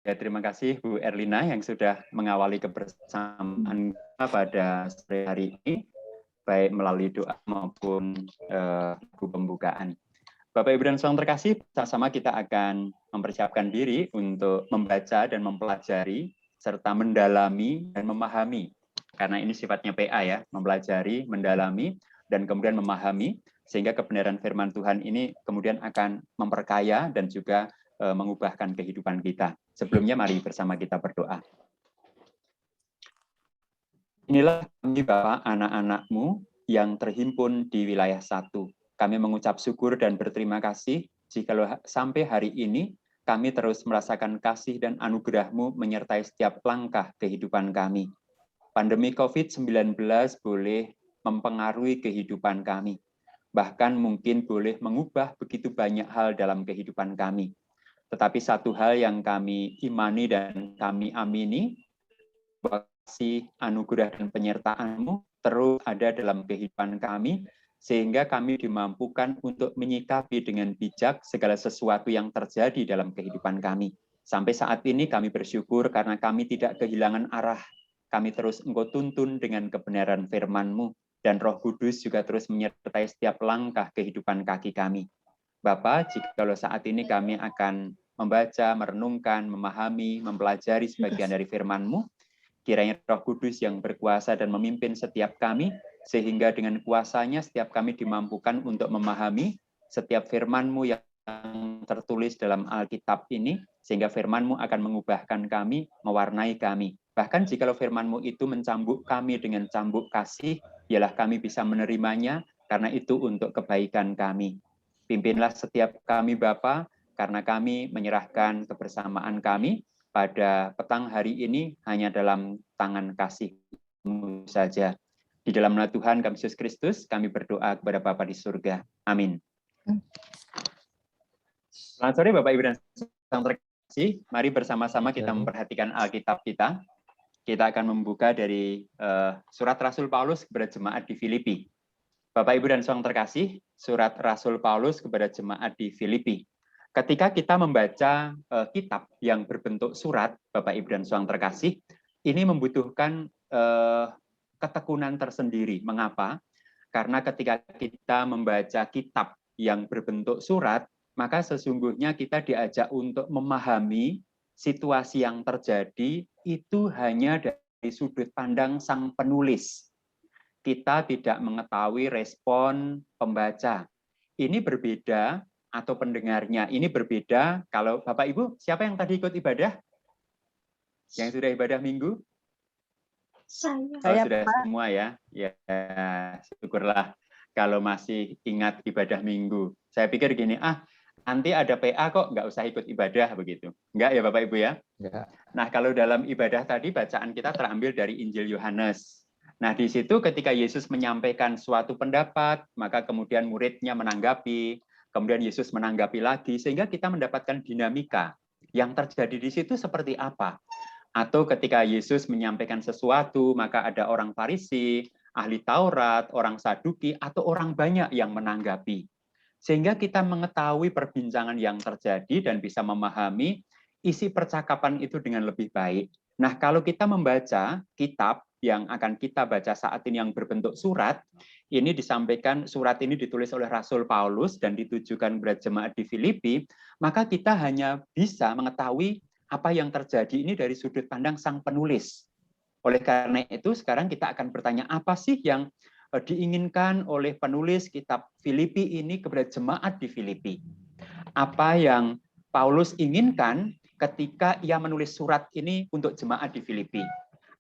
Ya, terima kasih Bu Erlina yang sudah mengawali kebersamaan kita pada sore hari ini, baik melalui doa maupun buku pembukaan. Bapak Ibu dan Saudara terkasih, sama-sama kita akan mempersiapkan diri untuk membaca dan mempelajari serta mendalami dan memahami. Karena ini sifatnya PA ya, mempelajari, mendalami, dan kemudian memahami, sehingga kebenaran firman Tuhan ini kemudian akan memperkaya dan juga mengubahkan kehidupan kita. Sebelumnya mari bersama kita berdoa. Inilah kami Bapak anak-anak-Mu yang terhimpun di wilayah satu. Kami mengucap syukur dan berterima kasih jika sampai hari ini kami terus merasakan kasih dan anugerah-Mu menyertai setiap langkah kehidupan kami. Pandemi COVID-19 boleh mempengaruhi kehidupan kami. Bahkan mungkin boleh mengubah begitu banyak hal dalam kehidupan kami. Tetapi satu hal yang kami imani dan kami amini, bahwa kasih, anugerah, dan penyertaan-Mu terus ada dalam kehidupan kami, sehingga kami dimampukan untuk menyikapi dengan bijak segala sesuatu yang terjadi dalam kehidupan kami. Sampai saat ini kami bersyukur karena kami tidak kehilangan arah. Kami terus Engkau tuntun dengan kebenaran firman-Mu, dan Roh Kudus juga terus menyertai setiap langkah kehidupan kaki kami. Bapa, jikalau saat ini kami akan membaca, merenungkan, memahami, mempelajari sebagian dari firman-Mu, kiranya Roh Kudus yang berkuasa dan memimpin setiap kami, sehingga dengan kuasanya setiap kami dimampukan untuk memahami setiap firman-Mu yang tertulis dalam Alkitab ini, sehingga firman-Mu akan mengubahkan kami, mewarnai kami. Bahkan jikalau firman-Mu itu mencambuk kami dengan cambuk kasih, ialah kami bisa menerimanya, karena itu untuk kebaikan kami. Pimpinlah setiap kami Bapa, karena kami menyerahkan kebersamaan kami pada petang hari ini hanya dalam tangan kasih-Mu saja. Di dalam nama Tuhan kami Yesus Kristus, kami berdoa kepada Bapa di surga. Amin. Selamat sore Bapak Ibu dan Saudara terkasih. Mari bersama-sama kita memperhatikan Alkitab kita. Kita akan membuka dari surat Rasul Paulus kepada jemaat di Filipi. Bapak Ibu dan Saudara terkasih, surat Rasul Paulus kepada jemaat di Filipi. Ketika kita membaca kitab yang berbentuk surat, Bapak Ibu dan Saudara terkasih, ini membutuhkan ketekunan tersendiri. Mengapa? Karena ketika kita membaca kitab yang berbentuk surat, maka sesungguhnya kita diajak untuk memahami situasi yang terjadi itu hanya dari sudut pandang sang penulis. Kita tidak mengetahui respon pembaca. Ini berbeda, atau pendengarnya. Ini berbeda kalau Bapak Ibu, siapa yang tadi ikut ibadah? Yang sudah ibadah minggu? Saya sudah Pak. Semua ya. Ya, syukurlah kalau masih ingat ibadah minggu. Saya pikir gini, nanti ada PA kok, nggak usah ikut ibadah begitu. Enggak ya Bapak Ibu ya? Enggak. Nah, kalau dalam ibadah tadi bacaan kita terambil dari Injil Yohanes. Nah, di situ ketika Yesus menyampaikan suatu pendapat, maka kemudian muridnya menanggapi, kemudian Yesus menanggapi lagi, sehingga kita mendapatkan dinamika yang terjadi di situ seperti apa. Atau ketika Yesus menyampaikan sesuatu, maka ada orang Farisi, ahli Taurat, orang Saduki, atau orang banyak yang menanggapi. Sehingga kita mengetahui perbincangan yang terjadi dan bisa memahami isi percakapan itu dengan lebih baik. Nah, kalau kita membaca kitab yang akan kita baca saat ini yang berbentuk surat, ini disampaikan, surat ini ditulis oleh Rasul Paulus dan ditujukan kepada jemaat di Filipi, maka kita hanya bisa mengetahui apa yang terjadi ini dari sudut pandang sang penulis. Oleh karena itu, sekarang kita akan bertanya, apa sih yang diinginkan oleh penulis kitab Filipi ini kepada jemaat di Filipi? Apa yang Paulus inginkan ketika ia menulis surat ini untuk jemaat di Filipi?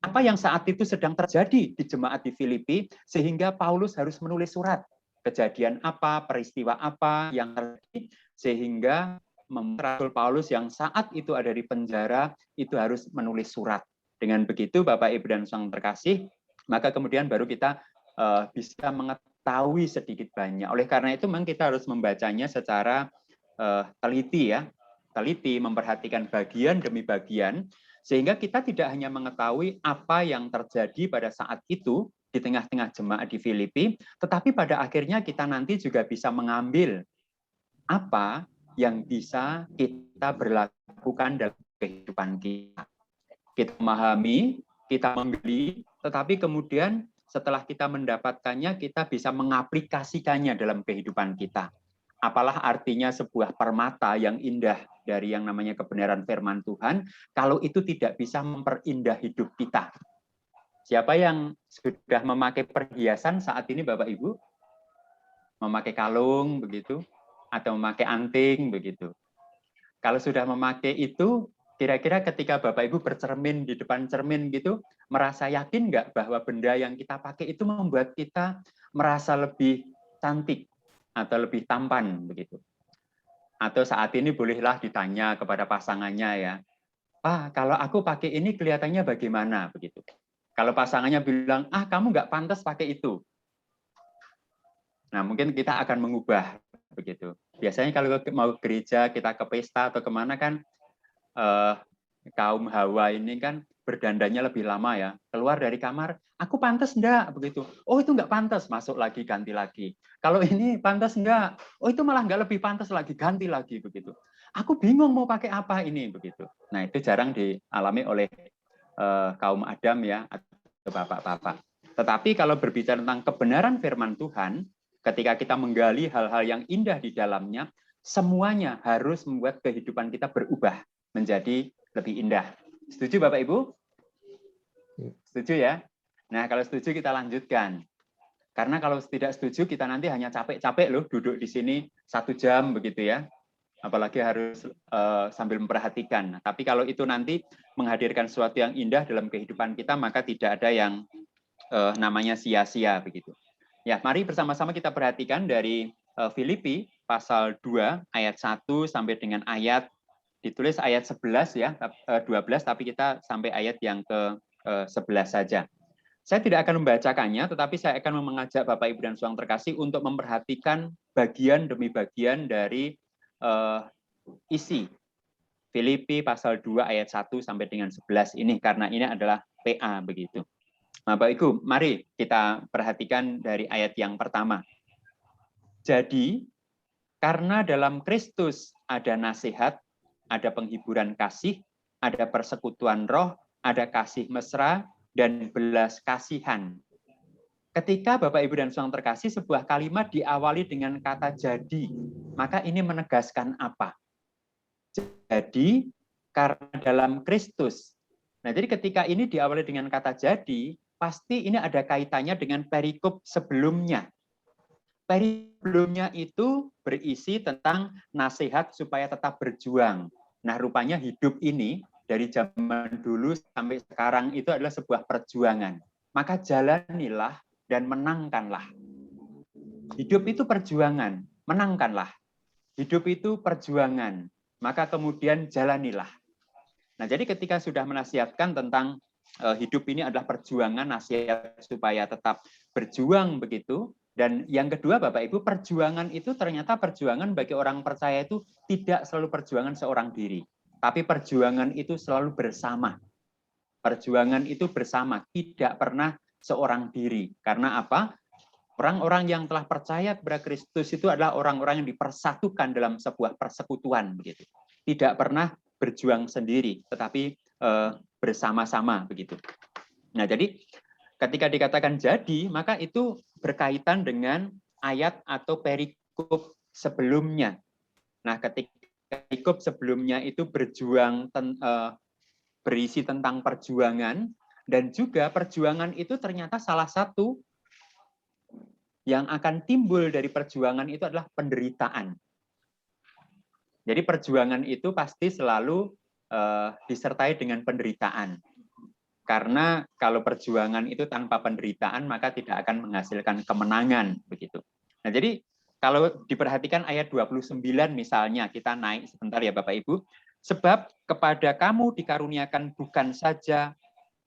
Apa yang saat itu sedang terjadi di jemaat di Filipi sehingga Paulus harus menulis surat? Kejadian apa, peristiwa apa yang terjadi sehingga Rasul Paulus yang saat itu ada di penjara itu harus menulis surat. Dengan begitu Bapak Ibu dan Saudara terkasih, maka kemudian baru kita bisa mengetahui sedikit banyak. Oleh karena itu memang kita harus membacanya secara teliti ya, teliti, memperhatikan bagian demi bagian, sehingga kita tidak hanya mengetahui apa yang terjadi pada saat itu di tengah-tengah jemaat di Filipi, tetapi pada akhirnya kita nanti juga bisa mengambil apa yang bisa kita berlakukan dalam kehidupan kita. Kita memahami, kita menggali, tetapi kemudian setelah kita mendapatkannya, kita bisa mengaplikasikannya dalam kehidupan kita. Apalah artinya sebuah permata yang indah dari yang namanya kebenaran firman Tuhan, kalau itu tidak bisa memperindah hidup kita. Siapa yang sudah memakai perhiasan saat ini, Bapak Ibu? Memakai kalung, begitu? Atau memakai anting, begitu? Kalau sudah memakai itu, kira-kira ketika Bapak Ibu bercermin di depan cermin gitu, merasa yakin nggak bahwa benda yang kita pakai itu membuat kita merasa lebih cantik atau lebih tampan begitu? Atau saat ini bolehlah ditanya kepada pasangannya ya, kalau aku pakai ini kelihatannya bagaimana begitu? Kalau pasangannya bilang, kamu nggak pantas pakai itu. Nah, mungkin kita akan mengubah begitu. Biasanya kalau mau gereja, kita ke pesta atau kemana kan, kaum Hawa ini kan berdandannya lebih lama ya. Keluar dari kamar, aku pantas enggak begitu. Oh, itu enggak pantas, masuk lagi, ganti lagi. Kalau ini pantas enggak? Oh, itu malah enggak lebih pantas lagi, ganti lagi begitu. Aku bingung mau pakai apa ini begitu. Nah, itu jarang dialami oleh kaum Adam ya, atau bapak-bapak. Tetapi kalau berbicara tentang kebenaran firman Tuhan, ketika kita menggali hal-hal yang indah di dalamnya, semuanya harus membuat kehidupan kita berubah menjadi lebih indah. Setuju Bapak Ibu? Setuju ya? Nah, kalau setuju kita lanjutkan. Karena kalau tidak setuju kita nanti hanya capek-capek loh duduk di sini 1 jam begitu ya. Apalagi harus sambil memperhatikan. Tapi kalau itu nanti menghadirkan sesuatu yang indah dalam kehidupan kita, maka tidak ada yang namanya sia-sia begitu. Ya, mari bersama-sama kita perhatikan dari Filipi pasal 2 ayat 1 sampai dengan ayat ditulis ayat 11 ya, 12 tapi kita sampai ayat yang ke-11 saja. Saya tidak akan membacakannya, tetapi saya akan mengajak Bapak Ibu dan Saudara terkasih untuk memperhatikan bagian demi bagian dari isi Filipi pasal 2 ayat 1 sampai dengan 11 ini, karena ini adalah PA begitu. Bapak Ibu, mari kita perhatikan dari ayat yang pertama. Jadi, karena dalam Kristus ada nasihat, ada penghiburan kasih, ada persekutuan roh, ada kasih mesra, dan belas kasihan. Ketika Bapak, Ibu, dan Saudara terkasih, sebuah kalimat diawali dengan kata jadi, maka ini menegaskan apa? Jadi, karena dalam Kristus. Nah, jadi ketika ini diawali dengan kata jadi, pasti ini ada kaitannya dengan perikop sebelumnya. Sebelumnya itu berisi tentang nasihat supaya tetap berjuang. Nah, rupanya hidup ini dari zaman dulu sampai sekarang itu adalah sebuah perjuangan. Maka jalanilah dan menangkanlah. Hidup itu perjuangan, menangkanlah. Hidup itu perjuangan, maka kemudian jalanilah. Nah, jadi ketika sudah menasihatkan tentang hidup ini adalah perjuangan, nasihat supaya tetap berjuang begitu. Dan yang kedua, Bapak Ibu, perjuangan itu ternyata perjuangan bagi orang percaya itu tidak selalu perjuangan seorang diri, tapi perjuangan itu selalu bersama. Perjuangan itu bersama, tidak pernah seorang diri. Karena apa? Orang-orang yang telah percaya kepada Kristus itu adalah orang-orang yang dipersatukan dalam sebuah persekutuan begitu. Tidak pernah berjuang sendiri, tetapi bersama-sama begitu. Nah, jadi ketika dikatakan jadi, maka itu berkaitan dengan ayat atau perikop sebelumnya. Nah, ketika perikop sebelumnya itu berisi tentang perjuangan, dan juga perjuangan itu ternyata salah satu yang akan timbul dari perjuangan itu adalah penderitaan. Jadi perjuangan itu pasti selalu disertai dengan penderitaan. Karena kalau perjuangan itu tanpa penderitaan, maka tidak akan menghasilkan kemenangan begitu. Nah, jadi kalau diperhatikan ayat 29 misalnya, kita naik sebentar ya Bapak Ibu. Sebab kepada kamu dikaruniakan bukan saja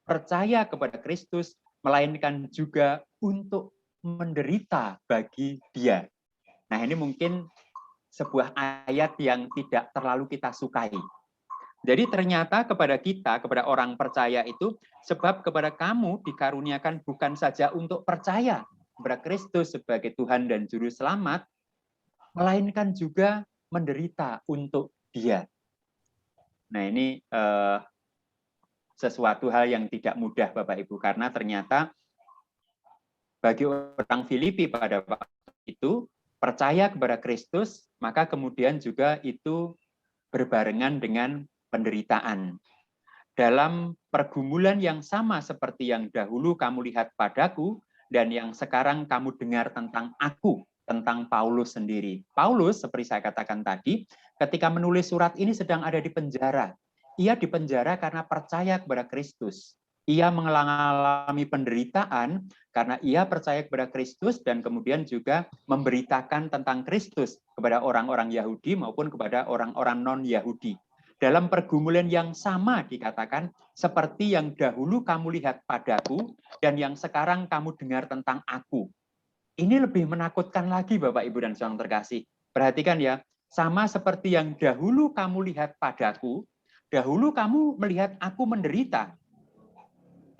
percaya kepada Kristus, melainkan juga untuk menderita bagi Dia. Nah, ini mungkin sebuah ayat yang tidak terlalu kita sukai. Jadi ternyata kepada kita, kepada orang percaya itu, sebab kepada kamu dikaruniakan bukan saja untuk percaya kepada Kristus sebagai Tuhan dan Juru Selamat, melainkan juga menderita untuk Dia. Nah, ini sesuatu hal yang tidak mudah, Bapak Ibu, karena ternyata bagi orang Filipi pada waktu itu percaya kepada Kristus, maka kemudian juga itu berbarengan dengan penderitaan. Dalam pergumulan yang sama seperti yang dahulu kamu lihat padaku, dan yang sekarang kamu dengar tentang aku, tentang Paulus sendiri. Paulus, seperti saya katakan tadi, ketika menulis surat ini sedang ada di penjara. Ia di penjara karena percaya kepada Kristus. Ia mengalami penderitaan karena ia percaya kepada Kristus dan kemudian juga memberitakan tentang Kristus kepada orang-orang Yahudi maupun kepada orang-orang non-Yahudi. Dalam pergumulan yang sama dikatakan, seperti yang dahulu kamu lihat padaku dan yang sekarang kamu dengar tentang aku. Ini lebih menakutkan lagi, Bapak, Ibu, dan saudara terkasih. Perhatikan ya, sama seperti yang dahulu kamu lihat padaku, dahulu kamu melihat aku menderita,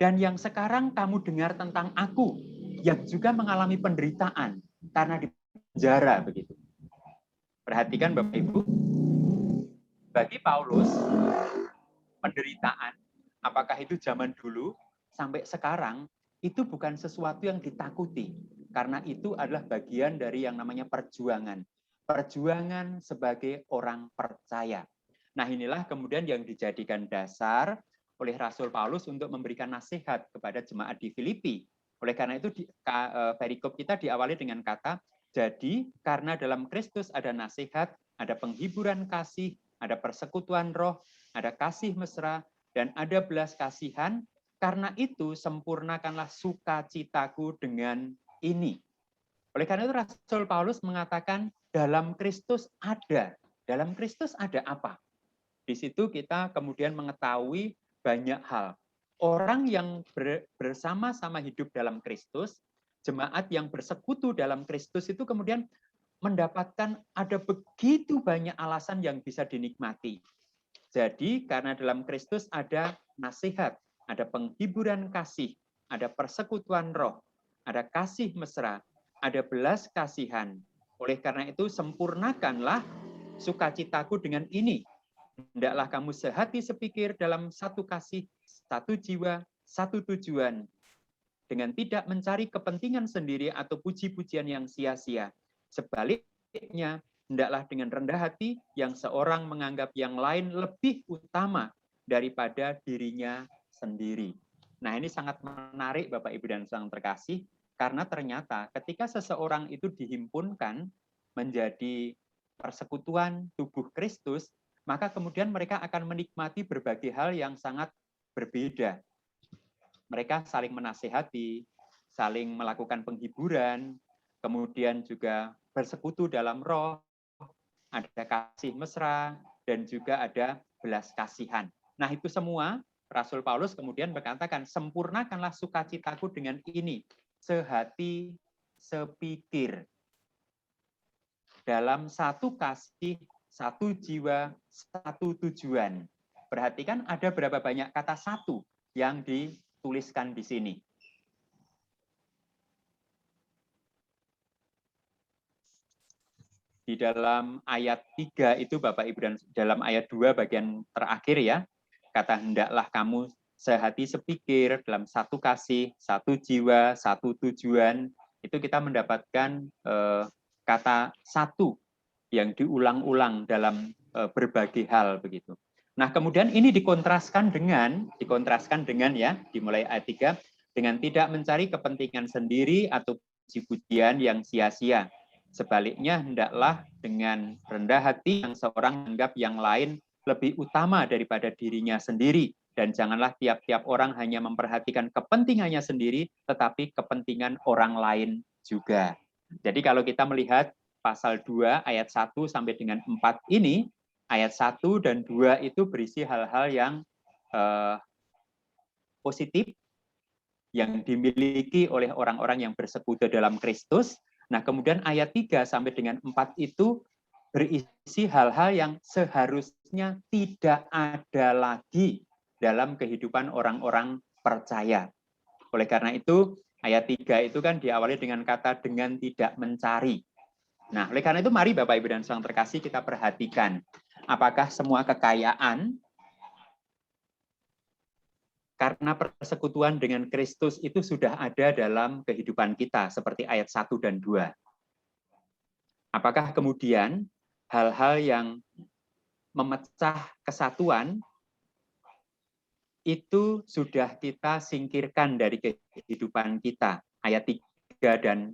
dan yang sekarang kamu dengar tentang aku, yang juga mengalami penderitaan karena di penjara begitu. Perhatikan, Bapak Ibu, bagi Paulus, penderitaan, apakah itu zaman dulu sampai sekarang, itu bukan sesuatu yang ditakuti. Karena itu adalah bagian dari yang namanya perjuangan. Perjuangan sebagai orang percaya. Nah, inilah kemudian yang dijadikan dasar oleh Rasul Paulus untuk memberikan nasihat kepada jemaat di Filipi. Oleh karena itu, perikop kita diawali dengan kata, jadi karena dalam Kristus ada nasihat, ada penghiburan kasih, ada persekutuan roh, ada kasih mesra, dan ada belas kasihan. Karena itu sempurnakanlah sukacitaku dengan ini. Oleh karena itu Rasul Paulus mengatakan dalam Kristus ada. Dalam Kristus ada apa? Di situ kita kemudian mengetahui banyak hal. Orang yang bersama-sama hidup dalam Kristus, jemaat yang bersekutu dalam Kristus itu kemudian mendapatkan ada begitu banyak alasan yang bisa dinikmati. Jadi karena dalam Kristus ada nasihat, ada penghiburan kasih, ada persekutuan roh, ada kasih mesra, ada belas kasihan. Oleh karena itu sempurnakanlah sukacitaku dengan ini. Hendaklah kamu sehati sepikir dalam satu kasih, satu jiwa, satu tujuan. Dengan tidak mencari kepentingan sendiri atau puji-pujian yang sia-sia. Sebaliknya, hendaklah dengan rendah hati yang seorang menganggap yang lain lebih utama daripada dirinya sendiri. Nah, ini sangat menarik Bapak Ibu dan saudara terkasih, karena ternyata ketika seseorang itu dihimpunkan menjadi persekutuan tubuh Kristus, maka kemudian mereka akan menikmati berbagai hal yang sangat berbeda. Mereka saling menasehati, saling melakukan penghiburan, kemudian juga bersekutu dalam roh, ada kasih mesra, dan juga ada belas kasihan. Nah, itu semua Rasul Paulus kemudian berkatakan, sempurnakanlah sukacitaku dengan ini, sehati, sepikir. Dalam satu kasih, satu jiwa, satu tujuan. Perhatikan ada berapa banyak kata satu yang dituliskan di sini. Di dalam ayat 3 itu Bapak Ibu, dan dalam ayat 2 bagian terakhir ya, kata hendaklah kamu sehati sepikir dalam satu kasih, satu jiwa, satu tujuan, itu kita mendapatkan kata satu yang diulang-ulang dalam berbagai hal begitu. Nah, kemudian ini dikontraskan dengan ya, dimulai ayat 3, dengan tidak mencari kepentingan sendiri atau puji-pujian yang sia-sia. Sebaliknya, hendaklah dengan rendah hati yang seorang menganggap yang lain lebih utama daripada dirinya sendiri. Dan janganlah tiap-tiap orang hanya memperhatikan kepentingannya sendiri, tetapi kepentingan orang lain juga. Jadi kalau kita melihat pasal 2 ayat 1 sampai dengan 4 ini, ayat 1 dan 2 itu berisi hal-hal yang positif, yang dimiliki oleh orang-orang yang bersekutu dalam Kristus. Nah, kemudian ayat 3 sampai dengan 4 itu berisi hal-hal yang seharusnya tidak ada lagi dalam kehidupan orang-orang percaya. Oleh karena itu, ayat 3 itu kan diawali dengan kata dengan tidak mencari. Nah, oleh karena itu mari Bapak Ibu dan saudara terkasih kita perhatikan apakah semua kekayaan, karena persekutuan dengan Kristus itu sudah ada dalam kehidupan kita, seperti ayat 1 dan 2. Apakah kemudian hal-hal yang memecah kesatuan itu sudah kita singkirkan dari kehidupan kita, ayat 3 dan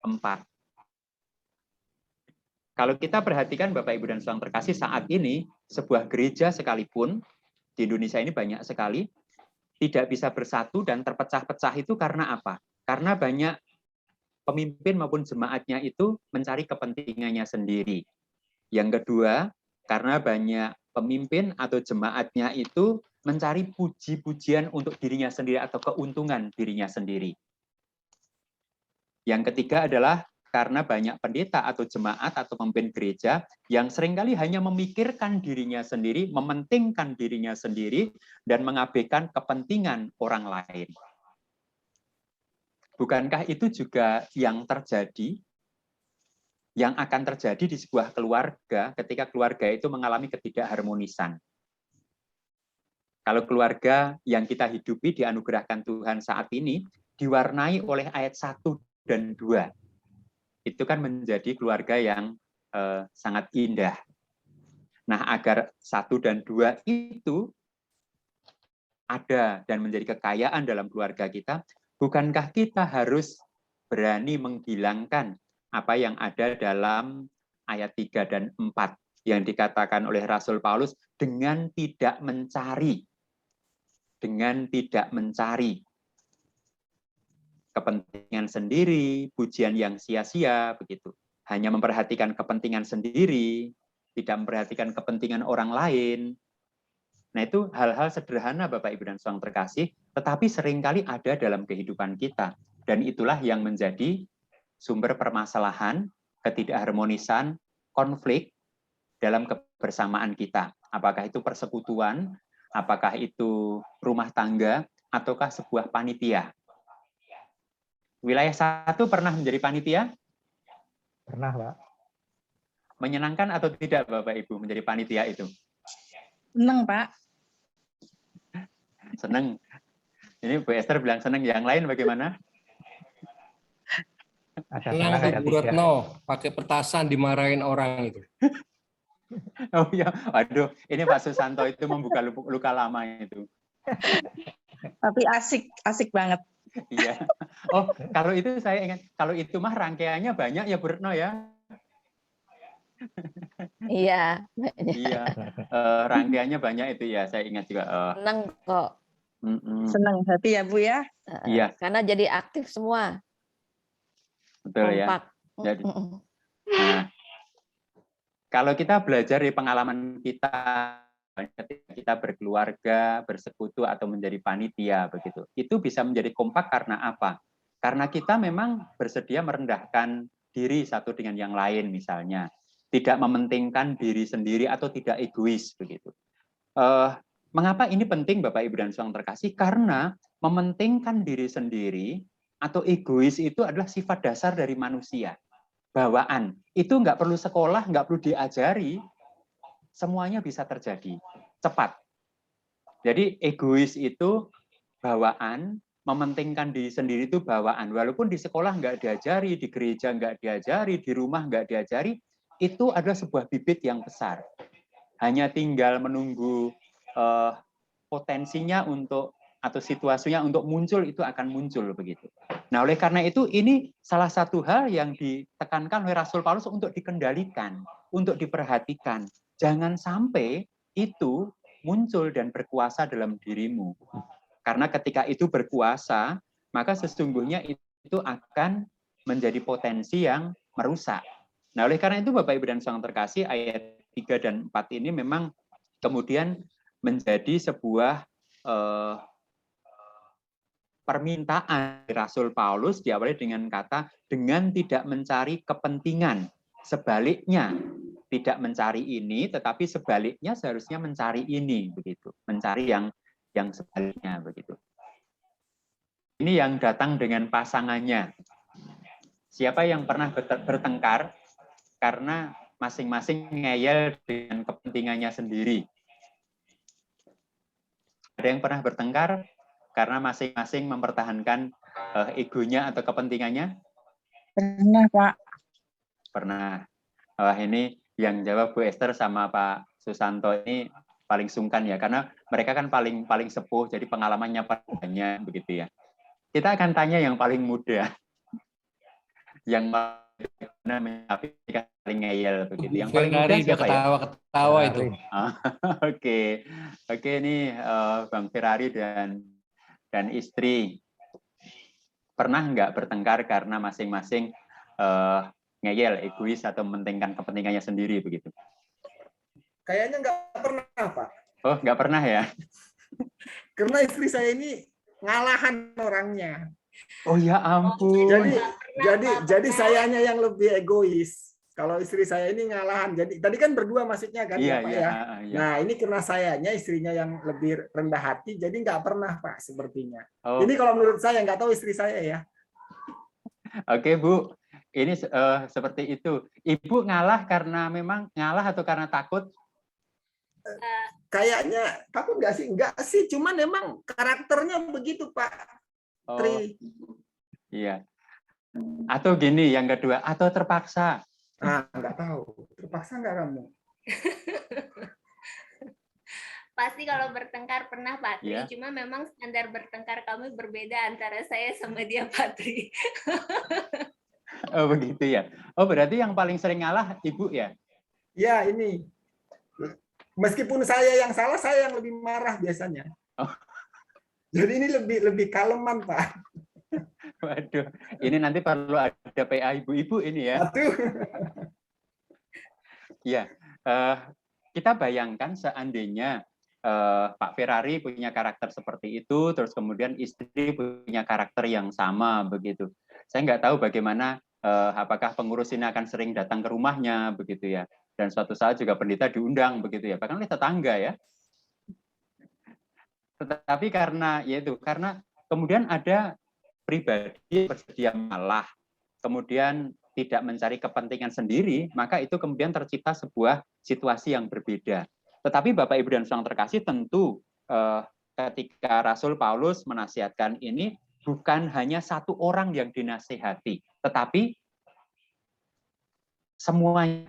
4. Kalau kita perhatikan Bapak Ibu dan Saudara terkasih, saat ini sebuah gereja sekalipun di Indonesia ini banyak sekali tidak bisa bersatu dan terpecah-pecah itu karena apa? Karena banyak pemimpin maupun jemaatnya itu mencari kepentingannya sendiri. Yang kedua, karena banyak pemimpin atau jemaatnya itu mencari puji-pujian untuk dirinya sendiri atau keuntungan dirinya sendiri. Yang ketiga adalah karena banyak pendeta atau jemaat atau pemimpin gereja yang seringkali hanya memikirkan dirinya sendiri, mementingkan dirinya sendiri, dan mengabaikan kepentingan orang lain. Bukankah itu juga yang terjadi, yang akan terjadi di sebuah keluarga ketika keluarga itu mengalami ketidakharmonisan? Kalau keluarga yang kita hidupi dianugerahkan Tuhan saat ini diwarnai oleh ayat 1 dan 2. Itu kan menjadi keluarga yang sangat indah. Nah, agar 1 dan 2 itu ada dan menjadi kekayaan dalam keluarga kita, bukankah kita harus berani menghilangkan apa yang ada dalam ayat 3 dan 4 yang dikatakan oleh Rasul Paulus dengan tidak mencari kepentingan sendiri, pujian yang sia-sia, begitu. Hanya memperhatikan kepentingan sendiri, tidak memperhatikan kepentingan orang lain. Nah, itu hal-hal sederhana Bapak Ibu dan Saudara terkasih, tetapi seringkali ada dalam kehidupan kita. Dan itulah yang menjadi sumber permasalahan, ketidakharmonisan, konflik dalam kebersamaan kita. Apakah itu persekutuan, apakah itu rumah tangga, ataukah sebuah panitia. Wilayah 1 pernah menjadi panitia? Pernah, Pak. Menyenangkan atau tidak Bapak Ibu menjadi panitia itu? Seneng, Pak. Senang. Ini Bu Esther bilang senang, yang lain bagaimana? Senang Bu Retno, pakai petasan dimarahin orang itu. Oh ya, aduh, ini Pak Susanto itu membuka luka lama itu. Tapi asik banget. Iya. Oh, kalau itu saya ingat, kalau itu mah rangkaiannya banyak ya Bu Retno ya? Iya. Iya, rangkaiannya banyak itu ya, saya ingat juga. Senang kok. Senang, happy ya Bu ya? Iya. Karena jadi aktif semua. Betul kompak. Ya. Jadi, nah, kalau kita belajar dari pengalaman kita ketika kita berkeluarga, bersekutu atau menjadi panitia begitu, itu bisa menjadi kompak karena apa? Karena kita memang bersedia merendahkan diri satu dengan yang lain misalnya, tidak mementingkan diri sendiri atau tidak egois begitu. Mengapa ini penting Bapak Ibu dan Saudara terkasih? Karena mementingkan diri sendiri atau egois itu adalah sifat dasar dari manusia. Bawaan. Itu nggak perlu sekolah, nggak perlu diajari, semuanya bisa terjadi cepat. Jadi egois itu bawaan, mementingkan diri sendiri itu bawaan. Walaupun di sekolah nggak diajari, di gereja nggak diajari, di rumah nggak diajari, itu adalah sebuah bibit yang besar. Hanya tinggal menunggu potensinya untuk atau situasinya untuk muncul, itu akan muncul begitu. Nah, oleh karena itu ini salah satu hal yang ditekankan oleh Rasul Paulus untuk dikendalikan, untuk diperhatikan. Jangan sampai itu muncul dan berkuasa dalam dirimu. Karena ketika itu berkuasa, maka sesungguhnya itu akan menjadi potensi yang merusak. Nah, oleh karena itu Bapak Ibu dan Saudara terkasih, ayat 3 dan 4 ini memang kemudian menjadi sebuah permintaan Rasul Paulus diawali dengan kata dengan tidak mencari kepentingan. Sebaliknya, tidak mencari ini, tetapi sebaliknya seharusnya mencari ini, begitu. Mencari yang sebaliknya, begitu. Ini yang datang dengan pasangannya. Siapa yang pernah bertengkar karena masing-masing ngeyel dengan kepentingannya sendiri? Ada yang pernah bertengkar karena masing-masing mempertahankan egonya atau kepentingannya? Pernah, Pak. Pernah. Wah, ini yang jawab Bu Esther sama Pak Susanto ini paling sungkan ya, karena mereka kan paling sepuh, jadi pengalamannya paling banyak begitu ya. Kita akan tanya yang paling muda, yang paling ngeyel begitu. Yang paling muda Ferrari udah siapa ya? ketawa-ketawa itu. Oke, ini Bang Ferrari dan istri pernah nggak bertengkar karena masing-masing ngeyel, egois atau mementingkan kepentingannya sendiri begitu? Kayaknya nggak pernah, Pak. Oh, nggak pernah ya? Karena istri saya ini ngalahan orangnya. Oh ya ampun. Jadi sayanya yang lebih egois. Kalau istri saya ini ngalahan. Jadi tadi kan berdua maksudnya kan Iya, ya, Pak iya, ya. iya. Nah, ini karena sayanya istrinya yang lebih rendah hati, jadi nggak pernah, Pak, sepertinya. Oh. Ini kalau menurut saya, nggak tahu istri saya ya. Oke, Bu. Ini seperti itu. Ibu ngalah karena memang ngalah atau karena takut? Kayaknya takut nggak sih? Nggak sih, cuman memang karakternya begitu, Pak. Oh, Tri. iya. Atau gini, yang kedua, atau terpaksa? Ah, nggak tahu. Terpaksa nggak kamu? Pasti kalau bertengkar pernah, Pak Tri. Iya. Cuma memang standar bertengkar kami berbeda antara saya sama dia, Pak Tri. Oh, begitu ya. Oh, berarti yang paling sering ngalah Ibu ya? Ya, ini. Meskipun saya yang salah, saya yang lebih marah biasanya. Oh. Jadi ini lebih kaleman, Pak. Waduh, ini nanti perlu ada PA ibu-ibu ini ya. Aduh. Ya, kita bayangkan seandainya Pak Ferrari punya karakter seperti itu, terus kemudian istri punya karakter yang sama begitu. Saya nggak tahu bagaimana, apakah pengurus ini akan sering datang ke rumahnya begitu ya. Dan suatu saat juga pendeta diundang begitu ya, bahkan oleh tetangga ya. Tetapi karena kemudian ada pribadi bersedia mengalah, kemudian tidak mencari kepentingan sendiri, maka itu kemudian tercipta sebuah situasi yang berbeda. Tetapi Bapak Ibu dan Saudara terkasih, tentu ketika Rasul Paulus menasihatkan ini bukan hanya satu orang yang dinasihati, tetapi semuanya.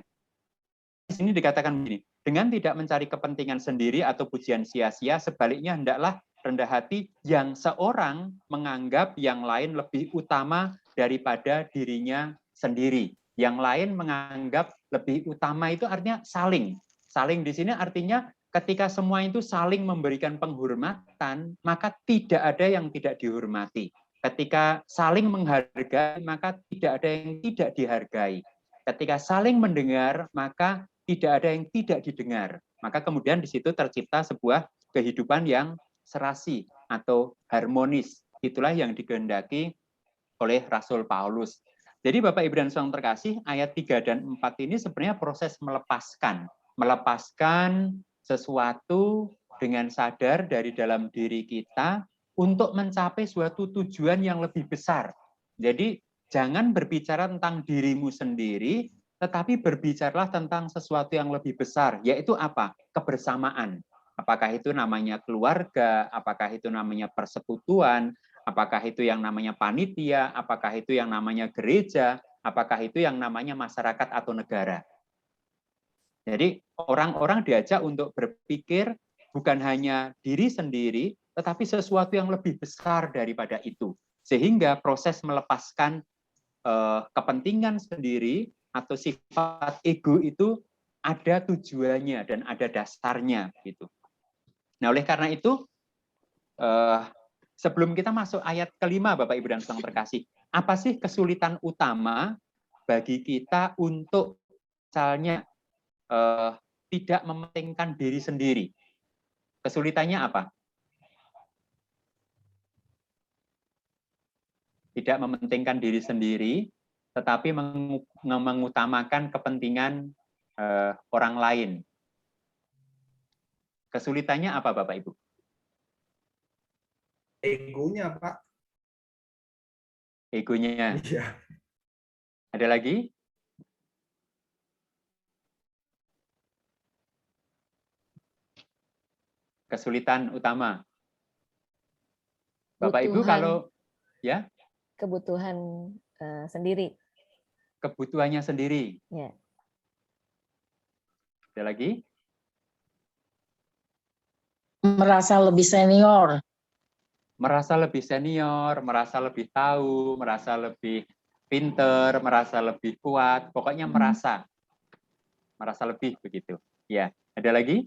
Di sini dikatakan begini, dengan tidak mencari kepentingan sendiri atau pujian sia-sia, sebaliknya hendaklah rendah hati yang seorang menganggap yang lain lebih utama daripada dirinya sendiri. Yang lain menganggap lebih utama itu artinya saling. Saling di sini artinya ketika semua itu saling memberikan penghormatan, maka tidak ada yang tidak dihormati. Ketika saling menghargai, maka tidak ada yang tidak dihargai. Ketika saling mendengar, maka tidak ada yang tidak didengar. Maka kemudian di situ tercipta sebuah kehidupan yang serasi atau harmonis. Itulah yang dikehendaki oleh Rasul Paulus. Jadi Bapak Ibu dan Saudara terkasih, ayat 3 dan 4 ini sebenarnya proses melepaskan. Melepaskan sesuatu dengan sadar dari dalam diri kita untuk mencapai suatu tujuan yang lebih besar. Jadi jangan berbicara tentang dirimu sendiri, tetapi berbicaralah tentang sesuatu yang lebih besar, yaitu apa? Kebersamaan. Apakah itu namanya keluarga, apakah itu namanya persekutuan, apakah itu yang namanya panitia, apakah itu yang namanya gereja, apakah itu yang namanya masyarakat atau negara. Jadi orang-orang diajak untuk berpikir bukan hanya diri sendiri, tetapi sesuatu yang lebih besar daripada itu. Sehingga proses melepaskan kepentingan sendiri atau sifat ego itu ada tujuannya dan ada dasarnya gitu. Nah, oleh karena itu sebelum kita masuk ayat kelima, Bapak Ibu dan Saudara terkasih, apa sih kesulitan utama bagi kita untuk misalnya tidak mementingkan diri sendiri? Kesulitannya apa? Tidak mementingkan diri sendiri, tetapi mengutamakan kepentingan orang lain. Kesulitannya apa, Bapak Ibu? Egonya, Pak. Egonya. Iya. Ada lagi? Kesulitan utama. Bapak Ibu Kebutuhan. kalau ya Kebutuhan sendiri. kebutuhannya sendiri. Ya. Ada lagi? Merasa lebih senior. Merasa lebih senior, merasa lebih tahu, merasa lebih pinter, merasa lebih kuat, pokoknya merasa lebih begitu. Ya, ada lagi?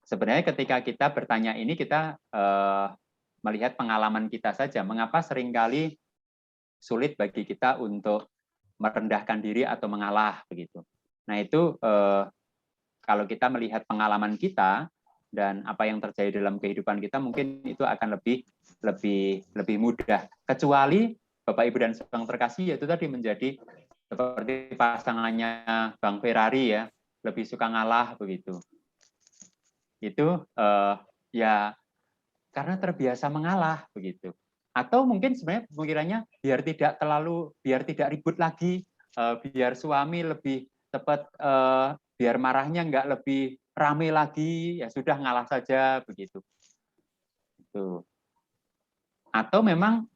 Sebenarnya ketika kita bertanya ini kita melihat pengalaman kita saja. Mengapa seringkali sulit bagi kita untuk merendahkan diri atau mengalah begitu. Nah itu kalau kita melihat pengalaman kita dan apa yang terjadi dalam kehidupan kita, mungkin itu akan lebih mudah. Kecuali Bapak Ibu dan Saudara terkasih, yaitu tadi menjadi seperti pasangannya Bang Ferrari ya, lebih suka ngalah begitu. Itu ya karena terbiasa mengalah begitu. Atau mungkin sebenarnya pemikirannya biar tidak ribut lagi, biar suami lebih cepat, biar marahnya nggak lebih rame lagi, ya sudah ngalah saja begitu. Itu. Atau memang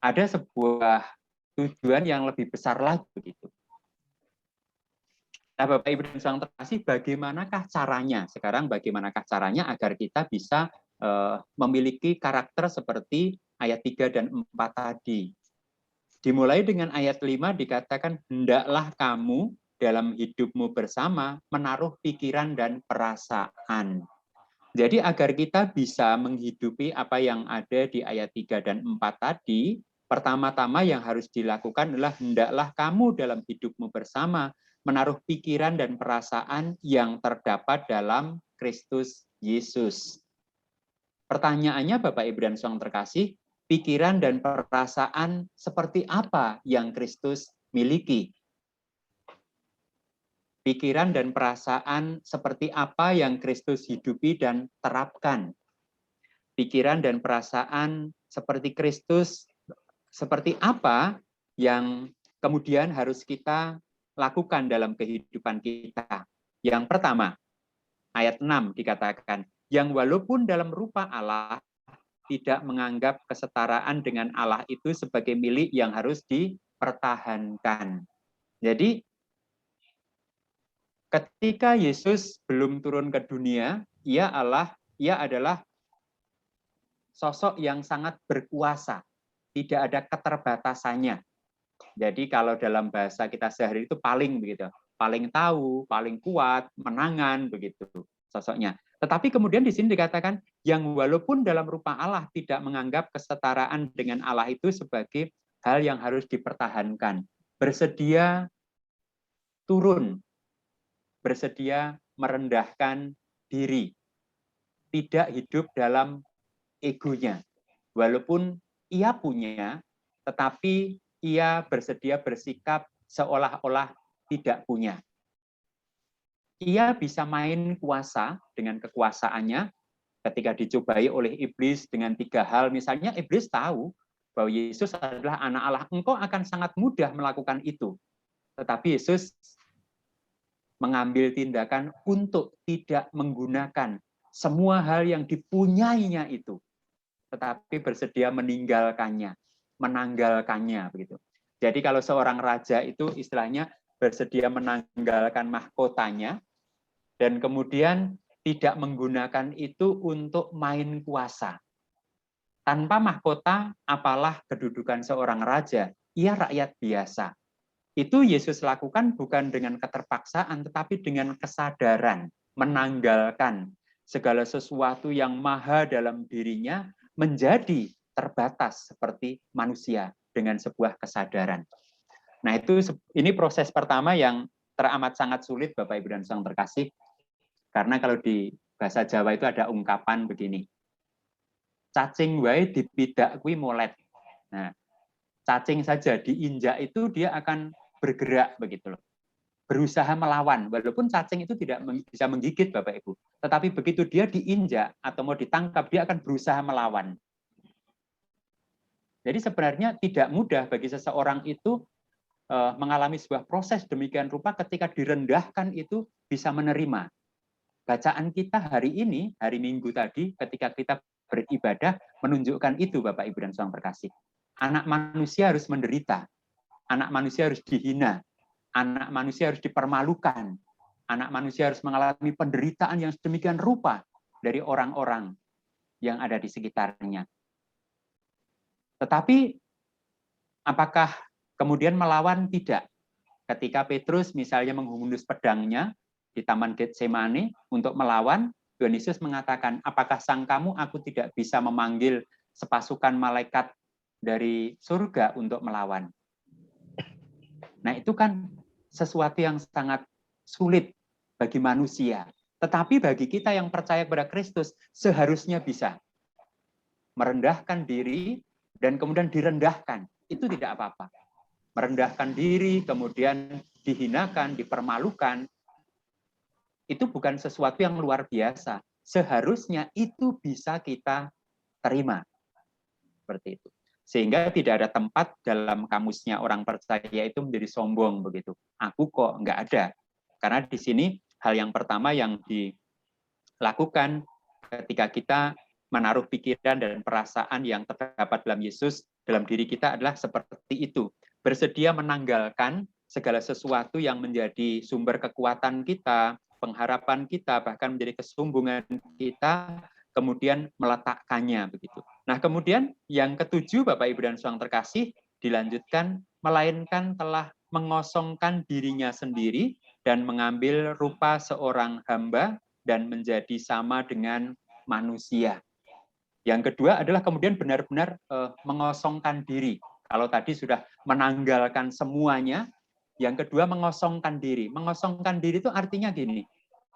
ada sebuah tujuan yang lebih besar lagi begitu. Nah, Bapak Ibu dan Saudara terkasih, bagaimanakah caranya? Sekarang bagaimanakah caranya agar kita bisa memiliki karakter seperti ayat 3 dan 4 tadi. Dimulai dengan ayat 5 dikatakan, hendaklah kamu dalam hidupmu bersama menaruh pikiran dan perasaan. Jadi agar kita bisa menghidupi apa yang ada di ayat 3 dan 4 tadi, pertama-tama yang harus dilakukan adalah hendaklah kamu dalam hidupmu bersama menaruh pikiran dan perasaan yang terdapat dalam Kristus Yesus. Pertanyaannya Bapak Ibu dan Saudara terkasih, pikiran dan perasaan seperti apa yang Kristus miliki? Pikiran dan perasaan seperti apa yang Kristus hidupi dan terapkan? Pikiran dan perasaan seperti Kristus, seperti apa yang kemudian harus kita lakukan dalam kehidupan kita? Yang pertama, ayat 6 dikatakan, yang walaupun dalam rupa Allah tidak menganggap kesetaraan dengan Allah itu sebagai milik yang harus dipertahankan. Jadi ketika Yesus belum turun ke dunia, ia adalah sosok yang sangat berkuasa, tidak ada keterbatasannya. Jadi kalau dalam bahasa kita sehari itu paling begitu, paling tahu, paling kuat, menangan begitu sosoknya. Tetapi kemudian di sini dikatakan yang walaupun dalam rupa Allah tidak menganggap kesetaraan dengan Allah itu sebagai hal yang harus dipertahankan, bersedia turun, bersedia merendahkan diri, tidak hidup dalam egonya. Walaupun ia punya, tetapi ia bersedia bersikap seolah-olah tidak punya. Ia bisa main kuasa dengan kekuasaannya ketika dicobai oleh iblis dengan 3 hal. Misalnya iblis tahu bahwa Yesus adalah anak Allah. Engkau akan sangat mudah melakukan itu. Tetapi Yesus mengambil tindakan untuk tidak menggunakan semua hal yang dipunyainya itu. Tetapi bersedia meninggalkannya, menanggalkannya begitu. Jadi kalau seorang raja itu istilahnya bersedia menanggalkan mahkotanya dan kemudian tidak menggunakan itu untuk main kuasa. Tanpa mahkota, apalah kedudukan seorang raja? Ia rakyat biasa. Itu Yesus lakukan bukan dengan keterpaksaan, tetapi dengan kesadaran, menanggalkan segala sesuatu yang maha dalam dirinya menjadi terbatas seperti manusia dengan sebuah kesadaran. Nah, ini proses pertama yang teramat sangat sulit Bapak Ibu dan Saudara terkasih. Karena kalau di bahasa Jawa itu ada ungkapan begini. Cacing wae dipidak kuwi molet. Nah, cacing saja diinjak itu dia akan bergerak begitu loh. Berusaha melawan, walaupun cacing itu tidak bisa menggigit Bapak Ibu. Tetapi begitu dia diinjak atau mau ditangkap, dia akan berusaha melawan. Jadi sebenarnya tidak mudah bagi seseorang itu mengalami sebuah proses demikian rupa ketika direndahkan itu bisa menerima. bacaan kita hari ini, hari Minggu tadi, ketika kita beribadah, menunjukkan itu Bapak, Ibu, dan Saudara terkasih. Anak manusia harus menderita, anak manusia harus dihina, anak manusia harus dipermalukan, anak manusia harus mengalami penderitaan yang sedemikian rupa dari orang-orang yang ada di sekitarnya. Tetapi apakah kemudian melawan? Tidak. Ketika Petrus misalnya menghunus pedangnya di Taman Getsemane untuk melawan, Tuhan Yesus mengatakan, apakah sangkamu aku tidak bisa memanggil sepasukan malaikat dari surga untuk melawan? Nah, itu kan sesuatu yang sangat sulit bagi manusia. Tetapi bagi kita yang percaya kepada Kristus, seharusnya bisa merendahkan diri dan kemudian direndahkan. Itu tidak apa-apa. Merendahkan diri, kemudian dihinakan, dipermalukan, itu bukan sesuatu yang luar biasa. Seharusnya itu bisa kita terima. Seperti itu. Sehingga tidak ada tempat dalam kamusnya orang percaya itu menjadi sombong begitu. Aku kok nggak ada. Karena di sini hal yang pertama yang dilakukan ketika kita menaruh pikiran dan perasaan yang terdapat dalam Yesus dalam diri kita adalah seperti itu. Bersedia menanggalkan segala sesuatu yang menjadi sumber kekuatan kita, pengharapan kita, bahkan menjadi kesombongan kita, kemudian meletakkannya begitu. Nah, kemudian yang ketujuh, Bapak, Ibu, dan Saudara terkasih, dilanjutkan, melainkan telah mengosongkan dirinya sendiri dan mengambil rupa seorang hamba dan menjadi sama dengan manusia. Yang kedua adalah kemudian benar-benar mengosongkan diri. Kalau tadi sudah menanggalkan semuanya, yang kedua mengosongkan diri. Mengosongkan diri itu artinya gini,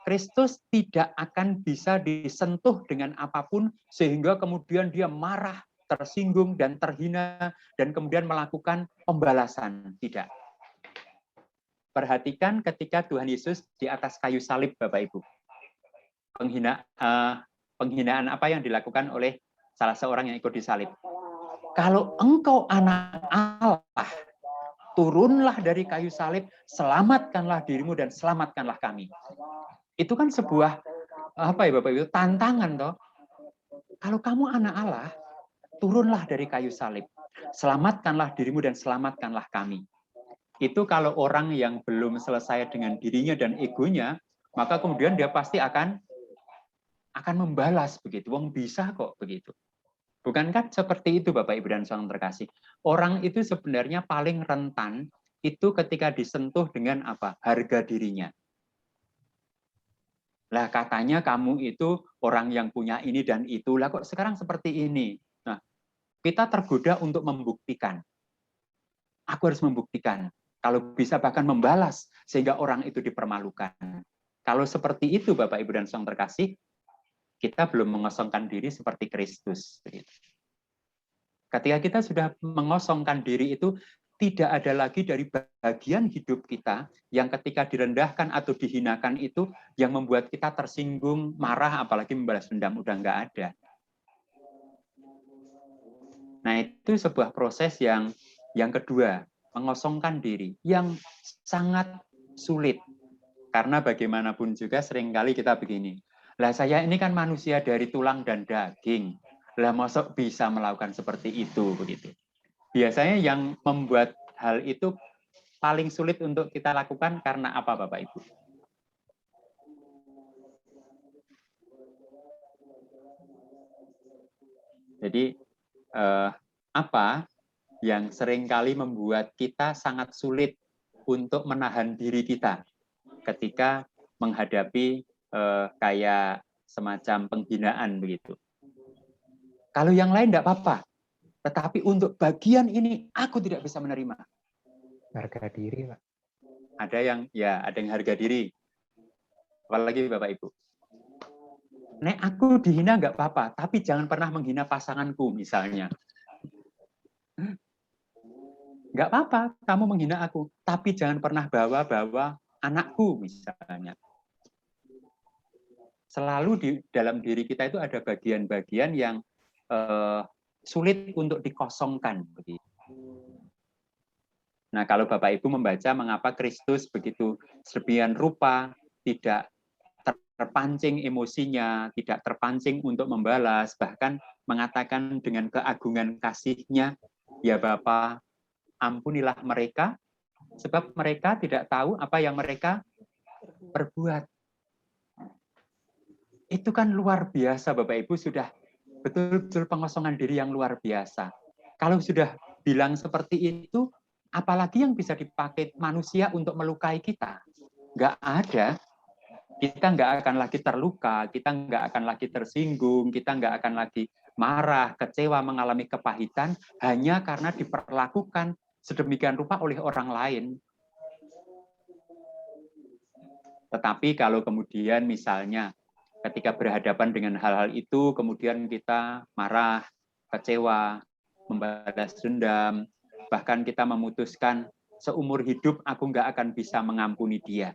Kristus tidak akan bisa disentuh dengan apapun sehingga kemudian dia marah, tersinggung, dan terhina, dan kemudian melakukan pembalasan. Tidak. Perhatikan ketika Tuhan Yesus di atas kayu salib, Bapak Ibu. Penghinaan apa yang dilakukan oleh salah seorang yang ikut disalib. Kalau engkau anak Allah, turunlah dari kayu salib, selamatkanlah dirimu dan selamatkanlah kami. Itu kan sebuah apa ya Bapak Ibu, tantangan toh. Kalau kamu anak Allah, turunlah dari kayu salib, selamatkanlah dirimu dan selamatkanlah kami. Itu kalau orang yang belum selesai dengan dirinya dan egonya, maka kemudian dia pasti akan membalas begitu. Wong bisa kok begitu. Bukankah seperti itu Bapak Ibu dan Saudara terkasih? Orang itu sebenarnya paling rentan itu ketika disentuh dengan apa? Harga dirinya. Lah katanya kamu itu orang yang punya ini dan itu. Lah kok sekarang seperti ini? Nah, kita tergoda untuk membuktikan. Aku harus membuktikan. Kalau bisa bahkan membalas sehingga orang itu dipermalukan. Kalau seperti itu Bapak Ibu dan Saudara terkasih, kita belum mengosongkan diri seperti Kristus. Ketika kita sudah mengosongkan diri itu, tidak ada lagi dari bagian hidup kita yang ketika direndahkan atau dihinakan itu yang membuat kita tersinggung, marah, apalagi membalas dendam, udah nggak ada. Nah, itu sebuah proses yang kedua, mengosongkan diri, yang sangat sulit. Karena bagaimanapun juga seringkali kita begini, lah saya ini kan manusia dari tulang dan daging. Lah mosok bisa melakukan seperti itu begitu. Biasanya yang membuat hal itu paling sulit untuk kita lakukan karena apa Bapak Ibu? Jadi apa yang seringkali membuat kita sangat sulit untuk menahan diri kita ketika menghadapi kayak semacam penghinaan begitu. Kalau yang lain tidak apa-apa, tetapi untuk bagian ini aku tidak bisa menerima. Harga diri, Pak. Ada yang harga diri. Apalagi Bapak Ibu. Nek aku dihina nggak apa-apa, tapi jangan pernah menghina pasanganku misalnya. Nggak apa-apa, kamu menghina aku, tapi jangan pernah bawa-bawa anakku misalnya. Selalu di dalam diri kita itu ada bagian-bagian yang sulit untuk dikosongkan. Nah, kalau Bapak Ibu membaca mengapa Kristus begitu sedemikian rupa tidak terpancing emosinya, tidak terpancing untuk membalas, bahkan mengatakan dengan keagungan kasih-Nya, ya Bapa, ampunilah mereka, sebab mereka tidak tahu apa yang mereka perbuat. Itu kan luar biasa, Bapak Ibu, sudah betul-betul pengosongan diri yang luar biasa. Kalau sudah bilang seperti itu, apalagi yang bisa dipakai manusia untuk melukai kita? Nggak ada. Kita nggak akan lagi terluka, kita nggak akan lagi tersinggung, kita nggak akan lagi marah, kecewa, mengalami kepahitan, hanya karena diperlakukan sedemikian rupa oleh orang lain. Tetapi kalau kemudian misalnya ketika berhadapan dengan hal-hal itu, kemudian kita marah, kecewa, membalas dendam, bahkan kita memutuskan seumur hidup aku nggak akan bisa mengampuni dia.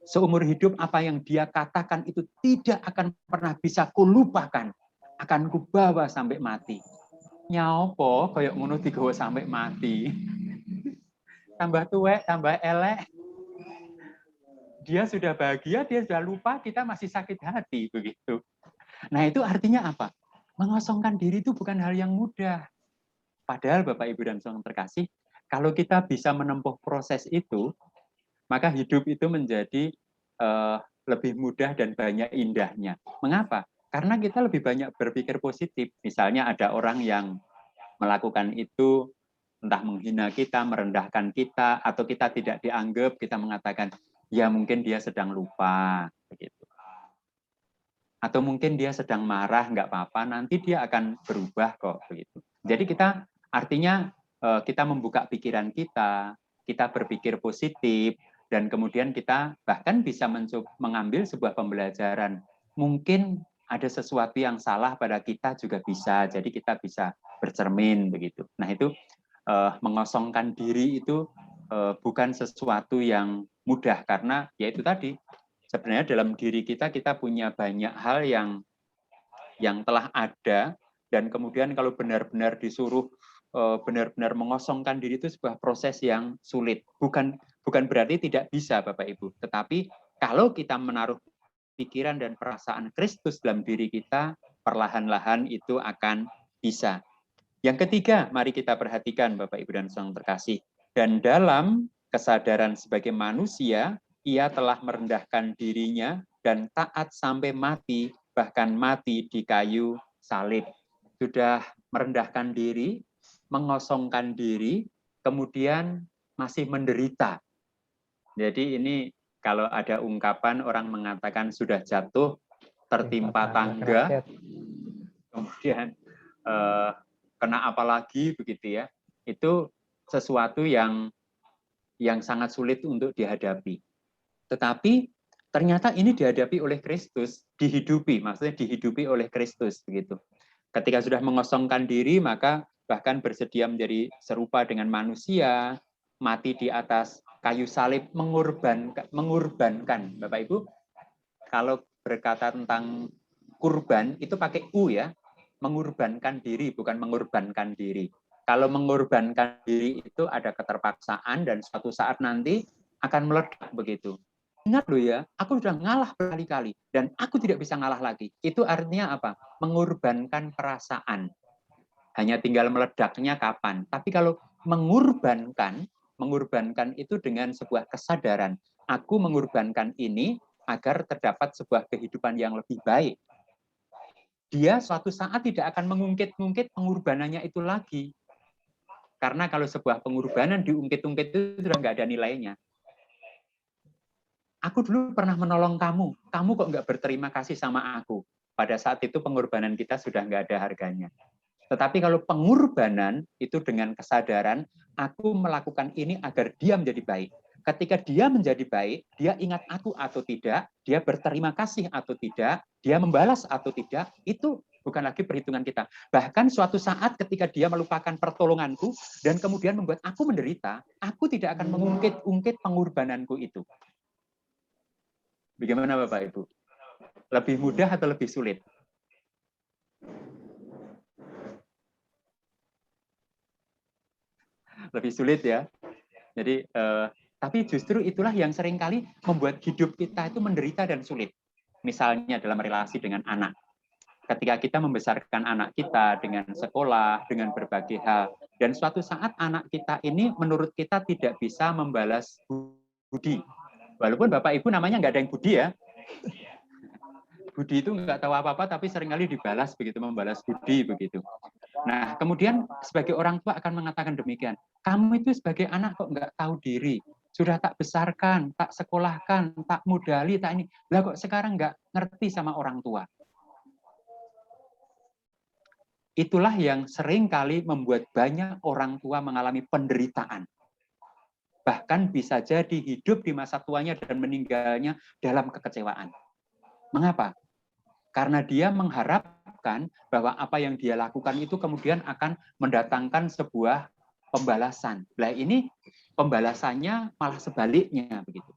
Seumur hidup apa yang dia katakan itu tidak akan pernah bisa kulupakan, akan kubawa sampai mati. Nyaopo koyok ngono digawa sampai mati. Tambah tuwek, tambah elek. Dia sudah bahagia, dia sudah lupa, kita masih sakit hati begitu. Nah, itu artinya apa? Mengosongkan diri itu bukan hal yang mudah. Padahal Bapak Ibu dan Saudara terkasih, kalau kita bisa menempuh proses itu, maka hidup itu menjadi lebih mudah dan banyak indahnya. Mengapa? Karena kita lebih banyak berpikir positif. Misalnya ada orang yang melakukan itu, entah menghina kita, merendahkan kita, atau kita tidak dianggap, kita mengatakan, ya mungkin dia sedang lupa. Begitu. Atau mungkin dia sedang marah, nggak apa-apa, nanti dia akan berubah kok. Begitu. Jadi kita, artinya kita membuka pikiran kita berpikir positif, dan kemudian kita bahkan bisa mengambil sebuah pembelajaran. Mungkin ada sesuatu yang salah pada kita juga bisa, jadi kita bisa bercermin begitu. Nah itu mengosongkan diri itu bukan sesuatu yang mudah, karena ya itu tadi, sebenarnya dalam diri kita punya banyak hal yang telah ada, dan kemudian kalau benar-benar disuruh benar-benar mengosongkan diri itu sebuah proses yang sulit. Bukan berarti tidak bisa, Bapak Ibu. Tetapi kalau kita menaruh pikiran dan perasaan Kristus dalam diri kita, perlahan-lahan itu akan bisa. Yang ketiga, mari kita perhatikan Bapak Ibu dan Saudara terkasih. Dan dalam kesadaran sebagai manusia, ia telah merendahkan dirinya dan taat sampai mati, bahkan mati di kayu salib. Sudah merendahkan diri, mengosongkan diri, kemudian masih menderita. Jadi ini kalau ada ungkapan orang mengatakan sudah jatuh, tertimpa tangga, kemudian kena apa lagi begitu ya. Itu sesuatu yang sangat sulit untuk dihadapi. Tetapi ternyata ini dihadapi oleh Kristus, dihidupi, maksudnya dihidupi oleh Kristus begitu. Ketika sudah mengosongkan diri, maka bahkan bersedia menjadi serupa dengan manusia, mati di atas kayu salib, mengorbankan. Bapak Ibu, kalau berkata tentang kurban, itu pakai U ya, mengorbankan diri, bukan mengorbankan diri. Kalau mengorbankan diri itu ada keterpaksaan dan suatu saat nanti akan meledak begitu. Ingat loh ya, aku sudah ngalah berkali-kali dan aku tidak bisa ngalah lagi. Itu artinya apa? Mengorbankan perasaan. Hanya tinggal meledaknya kapan. Tapi kalau mengorbankan itu dengan sebuah kesadaran. Aku mengorbankan ini agar terdapat sebuah kehidupan yang lebih baik. Dia suatu saat tidak akan mengungkit-ungkit pengorbanannya itu lagi. Karena kalau sebuah pengorbanan diungkit-ungkit itu sudah nggak ada nilainya. Aku dulu pernah menolong kamu kok nggak berterima kasih sama aku. Pada saat itu pengorbanan kita sudah nggak ada harganya. Tetapi kalau pengorbanan itu dengan kesadaran, aku melakukan ini agar dia menjadi baik. Ketika dia menjadi baik, dia ingat aku atau tidak, dia berterima kasih atau tidak, dia membalas atau tidak, itu bukan lagi perhitungan kita. Bahkan suatu saat ketika dia melupakan pertolonganku dan kemudian membuat aku menderita, aku tidak akan mengungkit-ungkit pengorbananku itu. Bagaimana Bapak Ibu? Lebih mudah atau lebih sulit? Lebih sulit ya. Jadi, tapi justru itulah yang seringkali membuat hidup kita itu menderita dan sulit. Misalnya dalam relasi dengan anak. Ketika kita membesarkan anak kita dengan sekolah, dengan berbagai hal, dan suatu saat anak kita ini menurut kita tidak bisa membalas budi. Walaupun Bapak Ibu namanya nggak ada yang budi ya. Budi itu nggak tahu apa-apa, tapi seringkali dibalas begitu, membalas budi begitu. Nah, kemudian sebagai orang tua akan mengatakan demikian. Kamu itu sebagai anak kok nggak tahu diri. Sudah tak besarkan, tak sekolahkan, tak modali, tak ini. Lah kok sekarang nggak ngerti sama orang tua. Itulah yang sering kali membuat banyak orang tua mengalami penderitaan. Bahkan bisa jadi hidup di masa tuanya dan meninggalnya dalam kekecewaan. Mengapa? Karena dia mengharapkan bahwa apa yang dia lakukan itu kemudian akan mendatangkan sebuah pembalasan. Nah ini pembalasannya malah sebaliknya begitu.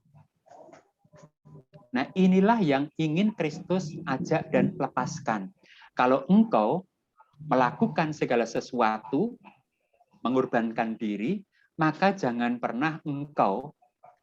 Nah inilah yang ingin Kristus ajak dan lepaskan. Kalau engkau melakukan segala sesuatu, mengorbankan diri, maka jangan pernah engkau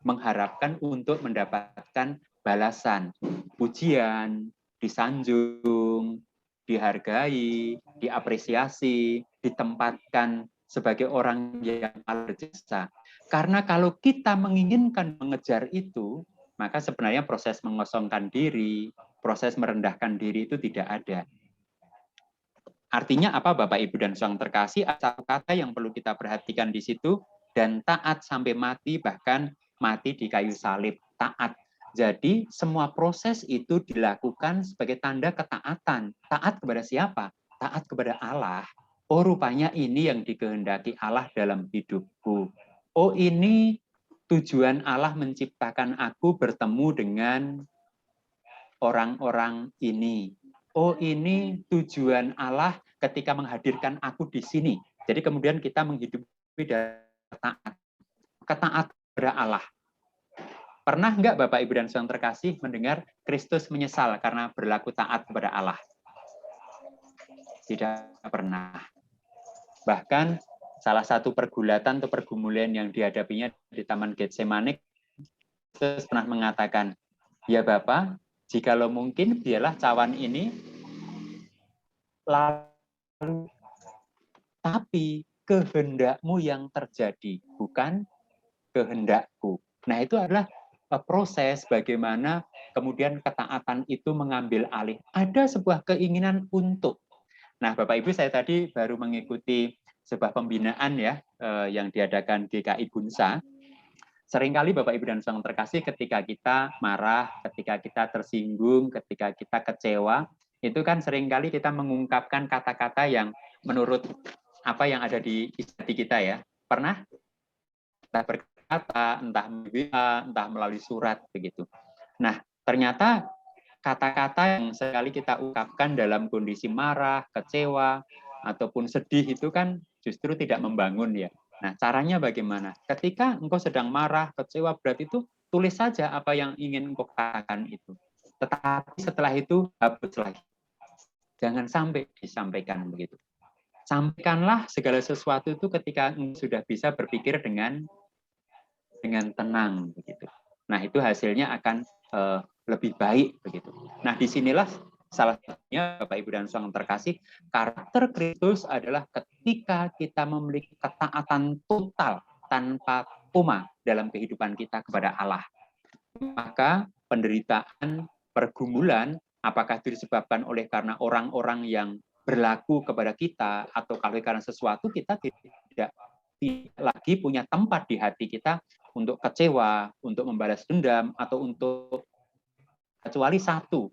mengharapkan untuk mendapatkan balasan, pujian, disanjung, dihargai, diapresiasi, ditempatkan sebagai orang yang berjasa. Karena kalau kita menginginkan mengejar itu, maka sebenarnya proses mengosongkan diri, proses merendahkan diri itu tidak ada. Artinya apa Bapak Ibu dan Saudara terkasih? Ada satu kata yang perlu kita perhatikan di situ, dan taat sampai mati, bahkan mati di kayu salib, taat. Jadi semua proses itu dilakukan sebagai tanda ketaatan. Taat kepada siapa? Taat kepada Allah. Oh rupanya ini yang dikehendaki Allah dalam hidupku. Oh ini tujuan Allah menciptakan aku bertemu dengan orang-orang ini. Oh ini tujuan Allah ketika menghadirkan aku di sini. Jadi kemudian kita menghidupi taat. Ketaatan kepada Allah. Pernah enggak Bapak Ibu dan Saudara terkasih mendengar Kristus menyesal karena berlaku taat kepada Allah? Tidak pernah. Bahkan salah satu pergulatan atau pergumulan yang dihadapinya di Taman Getsemane, Kristus pernah mengatakan, ya Bapa, jikalau mungkin biarlah cawan ini lalu, tapi kehendakmu yang terjadi, bukan kehendakku. Nah itu adalah proses bagaimana kemudian ketaatan itu mengambil alih. Ada sebuah keinginan untuk. Nah, Bapak Ibu, saya tadi baru mengikuti sebuah pembinaan ya yang diadakan GKI Bunsa. Seringkali Bapak Ibu dan Saudara terkasih ketika kita marah, ketika kita tersinggung, ketika kita kecewa, itu kan seringkali kita mengungkapkan kata-kata yang menurut apa yang ada di hati kita ya. Pernah? Kata, entah melalui entah melalui surat begitu. Nah, ternyata kata-kata yang sekali kita ungkapkan dalam kondisi marah, kecewa, ataupun sedih itu kan justru tidak membangun ya. Nah, caranya bagaimana? Ketika engkau sedang marah, kecewa, berat itu, tulis saja apa yang ingin engkau katakan itu. Tetapi setelah itu, hapus lagi. Jangan sampai disampaikan begitu. Sampaikanlah segala sesuatu itu ketika engkau sudah bisa berpikir dengan tenang begitu. Nah itu hasilnya akan lebih baik begitu. Nah disinilah salah satunya Bapak Ibu dan Saudara terkasih, karakter Kristus adalah ketika kita memiliki ketaatan total tanpa koma dalam kehidupan kita kepada Allah. Maka penderitaan, pergumulan, apakah itu disebabkan oleh karena orang-orang yang berlaku kepada kita atau kalau karena sesuatu kita tidak lagi punya tempat di hati kita untuk kecewa, untuk membalas dendam, atau untuk kecuali satu.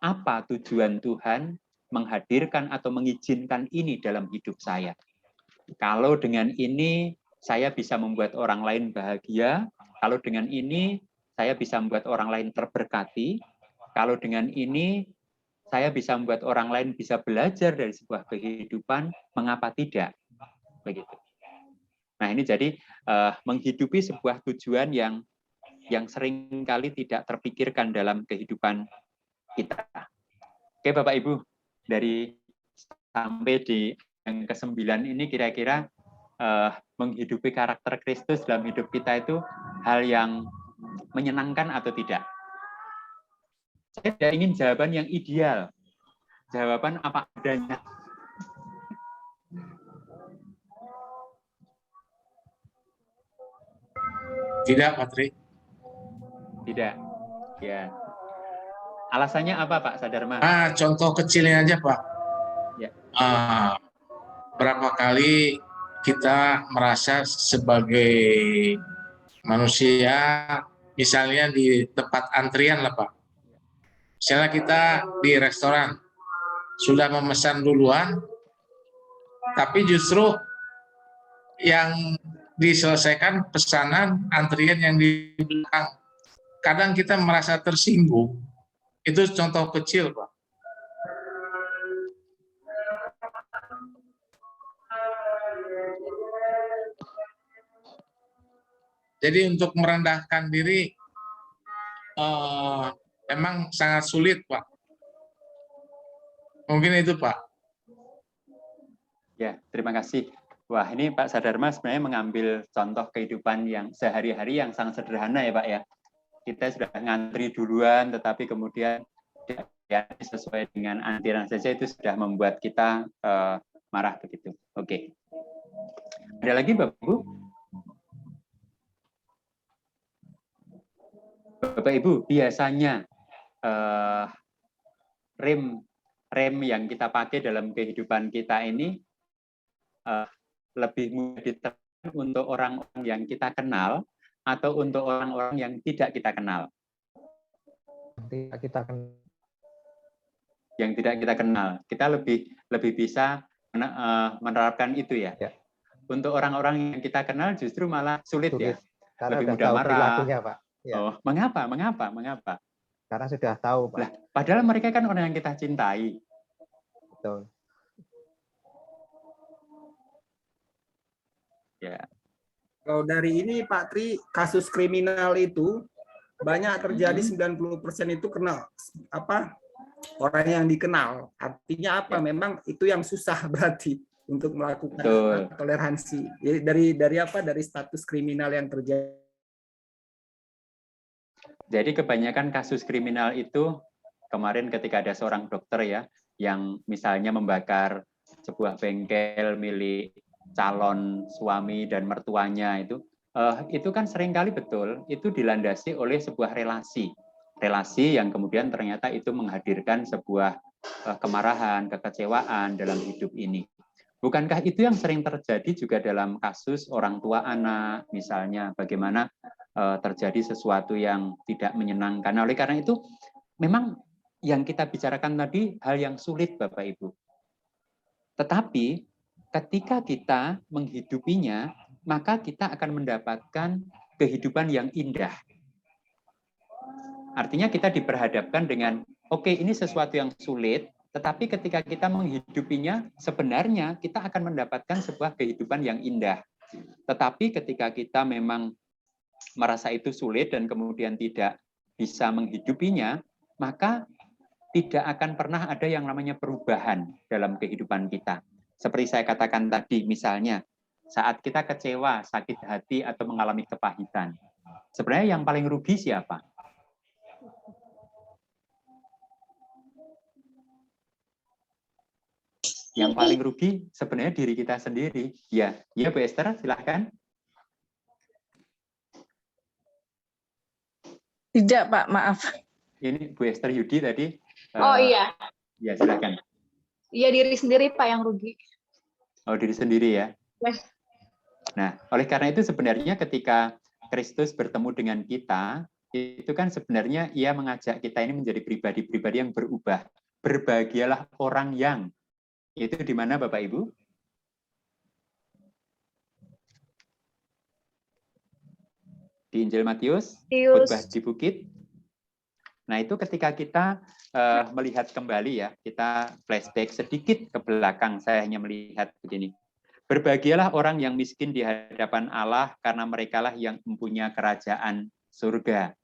Apa tujuan Tuhan menghadirkan atau mengizinkan ini dalam hidup saya? Kalau dengan ini saya bisa membuat orang lain bahagia, kalau dengan ini saya bisa membuat orang lain terberkati, kalau dengan ini saya bisa membuat orang lain bisa belajar dari sebuah kehidupan, mengapa tidak? Begitu. Nah ini jadi menghidupi sebuah tujuan yang seringkali tidak terpikirkan dalam kehidupan kita. Oke Bapak Ibu, dari sampai di yang ke-9 ini kira-kira menghidupi karakter Kristus dalam hidup kita itu hal yang menyenangkan atau tidak? Saya tidak ingin jawaban yang ideal. Jawaban apa adanya. Tidak, Patri. Tidak. Ya. Alasannya apa, Pak Sadarma? Contoh kecilnya aja, Pak. Ya. Berapa kali kita merasa sebagai manusia, misalnya di tempat antrian lah, Pak. Misalnya kita di restoran, sudah memesan duluan, tapi justru yang diselesaikan pesanan antrian yang di belakang. Kadang kita merasa tersinggung. Itu contoh kecil, Pak. Jadi untuk merendahkan diri memang sangat sulit, Pak. Mungkin itu, Pak. Ya, terima kasih. Wah, ini Pak Sadarma sebenarnya mengambil contoh kehidupan yang sehari-hari yang sangat sederhana ya, Pak ya. Kita sudah ngantri duluan, tetapi kemudian ya, sesuai dengan antrian saja itu sudah membuat kita marah begitu. Oke. Ada lagi, Bapak Ibu? Bapak Ibu, biasanya rem yang kita pakai dalam kehidupan kita ini lebih mudah diterapkan untuk orang-orang yang kita kenal atau untuk orang-orang yang tidak kita kenal? Yang tidak kita kenal, kita lebih bisa menerapkan itu ya. Untuk orang-orang yang kita kenal justru malah sulit. Ya. Karena lebih sudah mudah tahu marah. perilakunya, Pak. Ya. Oh, mengapa? Karena sudah tahu, Pak. Nah, padahal mereka kan orang yang kita cintai. Betul. Ya. Kalau dari ini Pak Tri, kasus kriminal itu banyak terjadi 90% itu kenal orang yang dikenal. Artinya apa? Memang itu yang susah berarti untuk melakukan toleransi. Jadi dari status kriminal yang terjadi. Jadi kebanyakan kasus kriminal itu kemarin ketika ada seorang dokter ya yang misalnya membakar sebuah bengkel milik calon suami dan mertuanya itu kan seringkali betul itu dilandasi oleh sebuah relasi yang kemudian ternyata itu menghadirkan sebuah kemarahan, kekecewaan dalam hidup ini. Bukankah itu yang sering terjadi juga dalam kasus orang tua anak misalnya, bagaimana terjadi sesuatu yang tidak menyenangkan. Nah, oleh karena itu memang yang kita bicarakan tadi hal yang sulit Bapak Ibu. Tetapi ketika kita menghidupinya, maka kita akan mendapatkan kehidupan yang indah. Artinya kita diperhadapkan dengan, oke, ini sesuatu yang sulit, tetapi ketika kita menghidupinya, sebenarnya kita akan mendapatkan sebuah kehidupan yang indah. Tetapi ketika kita memang merasa itu sulit dan kemudian tidak bisa menghidupinya, maka tidak akan pernah ada yang namanya perubahan dalam kehidupan kita. Seperti saya katakan tadi, misalnya saat kita kecewa, sakit hati, atau mengalami kepahitan. Sebenarnya yang paling rugi siapa? Yang paling rugi sebenarnya diri kita sendiri. Ya, Bu Esther, silahkan. Tidak, Pak, maaf. Ini Bu Esther Yudi tadi. Oh iya. Ya, silakan. Iya, diri sendiri Pak yang rugi. Oh, diri sendiri ya. Yes. Nah, oleh karena itu sebenarnya ketika Kristus bertemu dengan kita, itu kan sebenarnya ia mengajak kita ini menjadi pribadi-pribadi yang berubah. Berbahagialah orang yang. Itu di mana Bapak Ibu? Di Injil Matius, khotbah di bukit. Nah, itu ketika kita melihat kembali ya, kita flashback sedikit ke belakang, saya hanya melihat begini. Berbahagialah orang yang miskin di hadapan Allah, karena merekalah yang mempunyai kerajaan surga.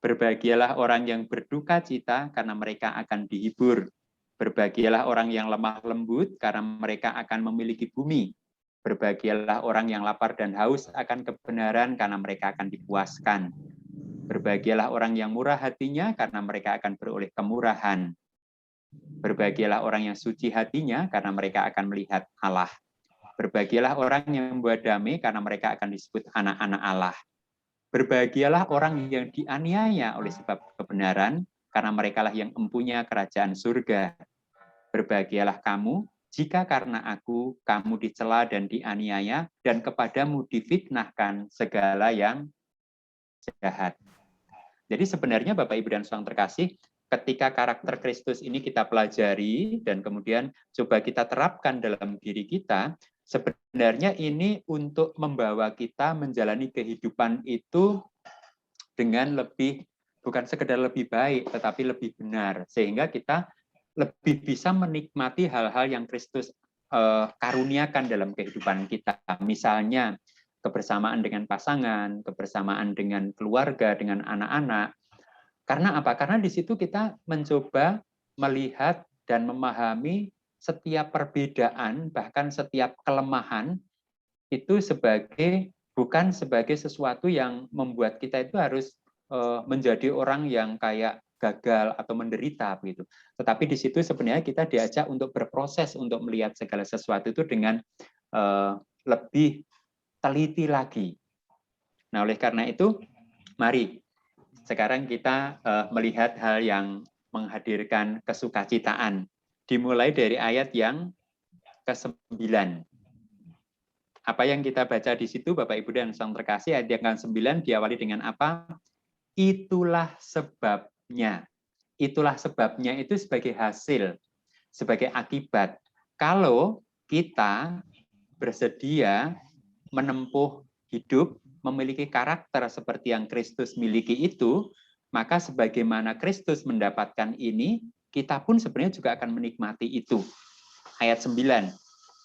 Berbahagialah orang yang berduka cita, karena mereka akan dihibur. Berbahagialah orang yang lemah lembut, karena mereka akan memiliki bumi. Berbahagialah orang yang lapar dan haus akan kebenaran, karena mereka akan dipuaskan. Berbahagialah orang yang murah hatinya, karena mereka akan beroleh kemurahan. Berbahagialah orang yang suci hatinya, karena mereka akan melihat Allah. Berbahagialah orang yang membuat damai, karena mereka akan disebut anak-anak Allah. Berbahagialah orang yang dianiaya oleh sebab kebenaran, karena merekalah yang empunya kerajaan surga. Berbahagialah kamu, jika karena aku, kamu dicela dan dianiaya, dan kepadamu difitnahkan segala yang jahat. Jadi sebenarnya Bapak Ibu dan Saudara terkasih, ketika karakter Kristus ini kita pelajari dan kemudian coba kita terapkan dalam diri kita, sebenarnya ini untuk membawa kita menjalani kehidupan itu dengan lebih, bukan sekedar lebih baik, tetapi lebih benar. Sehingga kita lebih bisa menikmati hal-hal yang Kristus karuniakan dalam kehidupan kita. Misalnya, kebersamaan dengan pasangan, kebersamaan dengan keluarga, dengan anak-anak. Karena apa? Karena di situ kita mencoba melihat dan memahami setiap perbedaan, bahkan setiap kelemahan, itu bukan sebagai sesuatu yang membuat kita itu harus menjadi orang yang kayak gagal atau menderita begitu. Tetapi di situ sebenarnya kita diajak untuk berproses untuk melihat segala sesuatu itu dengan lebih teliti lagi. Nah, oleh karena itu, mari sekarang kita melihat hal yang menghadirkan kesukacitaan. Dimulai dari ayat yang ke-9. Apa yang kita baca di situ, Bapak Ibu dan Saudara terkasih, ayat yang ke-9 diawali dengan apa? Itulah sebabnya. Itulah sebabnya itu sebagai hasil, sebagai akibat. Kalau kita bersedia menempuh hidup, memiliki karakter seperti yang Kristus miliki itu, maka sebagaimana Kristus mendapatkan ini, kita pun sebenarnya juga akan menikmati itu. Ayat 9,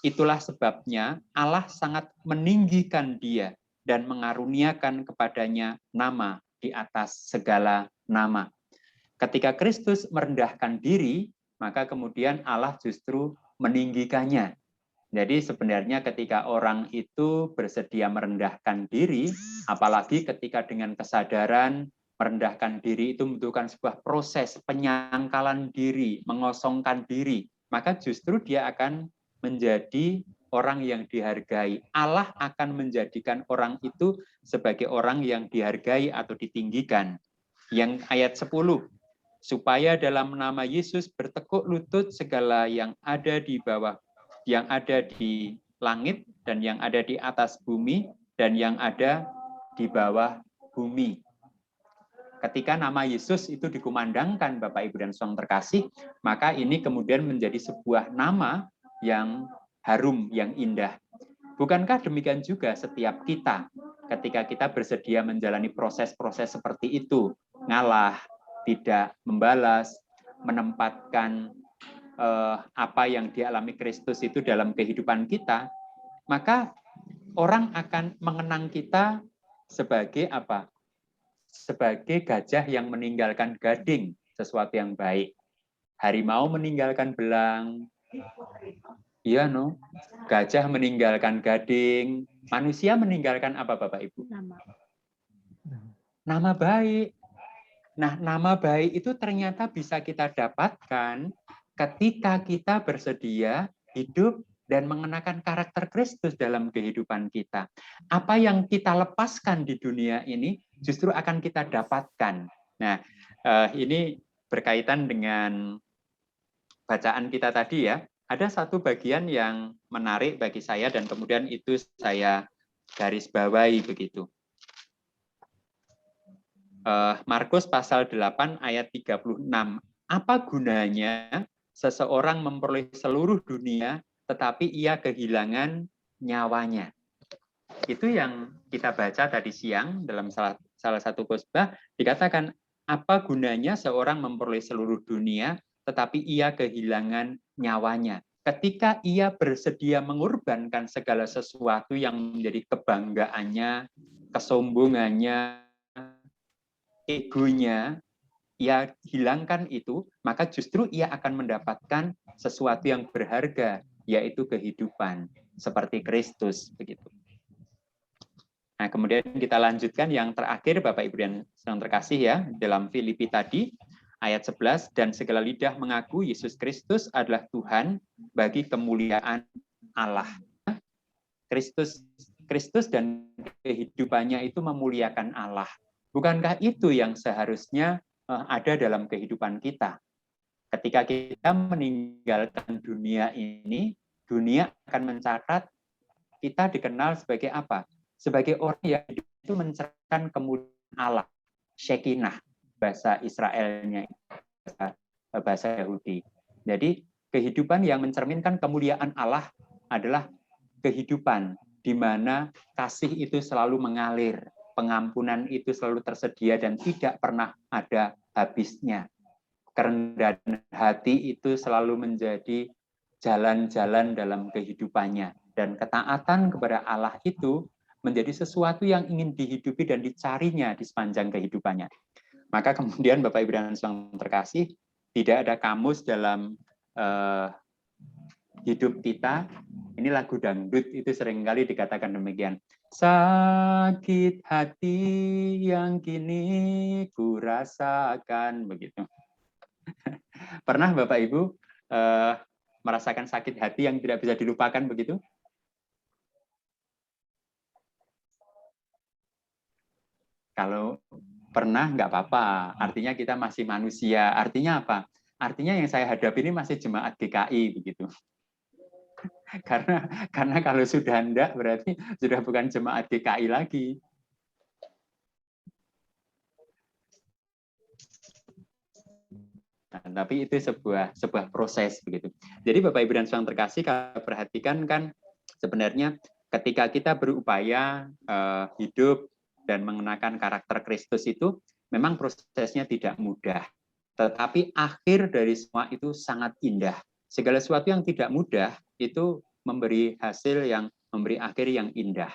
itulah sebabnya Allah sangat meninggikan dia dan mengaruniakan kepadanya nama di atas segala nama. Ketika Kristus merendahkan diri, maka kemudian Allah justru meninggikannya. Jadi sebenarnya ketika orang itu bersedia merendahkan diri, apalagi ketika dengan kesadaran merendahkan diri itu membutuhkan sebuah proses penyangkalan diri, mengosongkan diri, maka justru dia akan menjadi orang yang dihargai. Allah akan menjadikan orang itu sebagai orang yang dihargai atau ditinggikan. Yang ayat 10, supaya dalam nama Yesus bertekuk lutut segala yang ada di bawah, yang ada di langit dan yang ada di atas bumi dan yang ada di bawah bumi. Ketika nama Yesus itu dikumandangkan Bapak Ibu dan Saudara terkasih, maka ini kemudian menjadi sebuah nama yang harum, yang indah. Bukankah demikian juga setiap kita ketika kita bersedia menjalani proses-proses seperti itu, ngalah, tidak membalas, menempatkan apa yang dialami Kristus itu dalam kehidupan kita, maka orang akan mengenang kita sebagai apa? Sebagai gajah yang meninggalkan gading, sesuatu yang baik. Harimau meninggalkan belang, iya no. Gajah meninggalkan gading, manusia meninggalkan apa Bapak Ibu? Nama baik. Nah, nama baik itu ternyata bisa kita dapatkan ketika kita bersedia hidup dan mengenakan karakter Kristus dalam kehidupan kita. Apa yang kita lepaskan di dunia ini justru akan kita dapatkan. Nah, ini berkaitan dengan bacaan kita tadi ya. Ada satu bagian yang menarik bagi saya dan kemudian itu saya garis bawahi begitu. Markus pasal 8 ayat 36. Apa gunanya seseorang memperoleh seluruh dunia tetapi ia kehilangan nyawanya? Itu yang kita baca tadi siang dalam salah satu khotbah, dikatakan apa gunanya seorang memperoleh seluruh dunia tetapi ia kehilangan nyawanya. Ketika ia bersedia mengorbankan segala sesuatu yang menjadi kebanggaannya, kesombongannya, egonya, ia hilangkan itu, maka justru ia akan mendapatkan sesuatu yang berharga, yaitu kehidupan seperti Kristus begitu. Nah, kemudian kita lanjutkan yang terakhir, Bapak Ibu yang terkasih ya, dalam Filipi tadi, ayat 11, dan segala lidah mengaku Yesus Kristus adalah Tuhan bagi kemuliaan Allah. Kristus dan kehidupannya itu memuliakan Allah. Bukankah itu yang seharusnya ada dalam kehidupan kita? Ketika kita meninggalkan dunia ini, dunia akan mencatat kita dikenal sebagai apa? Sebagai orang yang itu mencerahkan kemuliaan Allah, Shekinah, bahasa Israelnya, bahasa Yahudi. Jadi kehidupan yang mencerminkan kemuliaan Allah adalah kehidupan di mana kasih itu selalu mengalir, pengampunan itu selalu tersedia dan tidak pernah ada habisnya. Kerendahan hati itu selalu menjadi jalan-jalan dalam kehidupannya. Dan ketaatan kepada Allah itu menjadi sesuatu yang ingin dihidupi dan dicarinya di sepanjang kehidupannya. Maka kemudian Bapak Ibu dan Saudara terkasih, tidak ada kamus dalam hidup kita. Ini lagu dangdut itu seringkali dikatakan demikian. Sakit hati yang kini ku rasakan, begitu. Pernah Bapak Ibu merasakan sakit hati yang tidak bisa dilupakan begitu? Kalau pernah nggak apa-apa, artinya kita masih manusia. Artinya apa? Artinya yang saya hadapi ini masih jemaat GKI begitu. Karena kalau sudah enggak berarti sudah bukan jemaat GKI lagi. Nah, tapi itu sebuah proses begitu. Jadi Bapak Ibu dan Saudara terkasih, kalau perhatikan kan sebenarnya ketika kita berupaya hidup dan mengenakan karakter Kristus itu memang prosesnya tidak mudah. Tetapi akhir dari semua itu sangat indah. Segala sesuatu yang tidak mudah itu memberi hasil yang memberi akhir yang indah.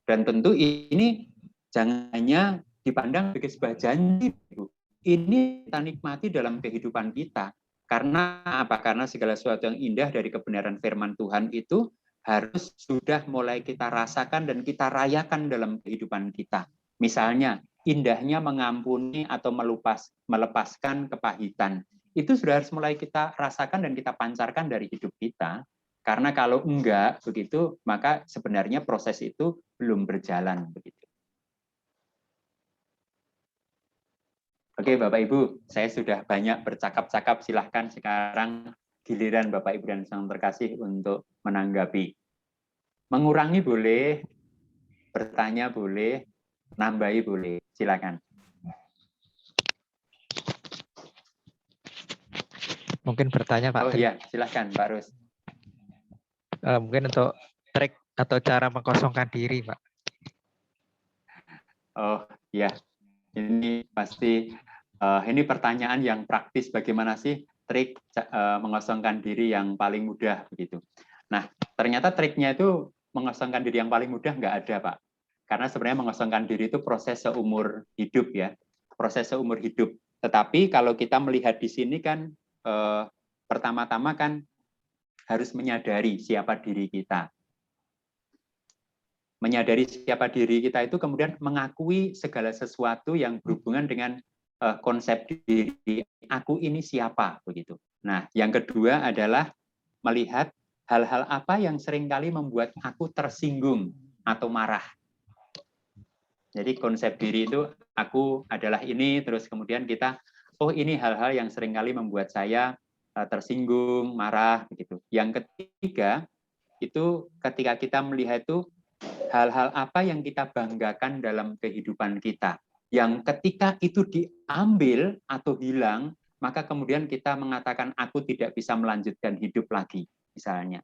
Dan tentu ini jangan hanya dipandang sebagai sebuah janji. Ini kita nikmati dalam kehidupan kita. Karena apa? Karena segala sesuatu yang indah dari kebenaran firman Tuhan itu harus sudah mulai kita rasakan dan kita rayakan dalam kehidupan kita. Misalnya, indahnya mengampuni atau melepaskan kepahitan. Itu sudah harus mulai kita rasakan dan kita pancarkan dari hidup kita. Karena kalau enggak begitu, maka sebenarnya proses itu belum berjalan begitu. Oke, Bapak Ibu, saya sudah banyak bercakap-cakap. Silahkan sekarang giliran Bapak Ibu dan Saudara terkasih untuk menanggapi. Mengurangi boleh, bertanya boleh, nambahi boleh. Silakan. Mungkin bertanya Pak. Oh iya, silakan Pak Rus. Mungkin untuk trik atau cara mengkosongkan diri, Pak. Oh iya, ini pasti ini pertanyaan yang praktis. Bagaimana sih trik mengosongkan diri yang paling mudah begitu? Nah, ternyata triknya itu mengosongkan diri yang paling mudah nggak ada, Pak. Karena sebenarnya mengosongkan diri itu proses seumur hidup ya, proses seumur hidup. Tetapi kalau kita melihat di sini kan pertama-tama kan harus menyadari siapa diri kita. Menyadari siapa diri kita itu kemudian mengakui segala sesuatu yang berhubungan dengan konsep diri aku ini siapa begitu. Nah, yang kedua adalah melihat hal-hal apa yang seringkali membuat aku tersinggung atau marah. Jadi konsep diri itu aku adalah ini, terus kemudian kita, oh ini hal-hal yang seringkali membuat saya tersinggung, marah begitu. Yang ketiga itu ketika kita melihat itu hal-hal apa yang kita banggakan dalam kehidupan kita. Yang ketika itu diambil atau hilang, maka kemudian kita mengatakan aku tidak bisa melanjutkan hidup lagi, misalnya.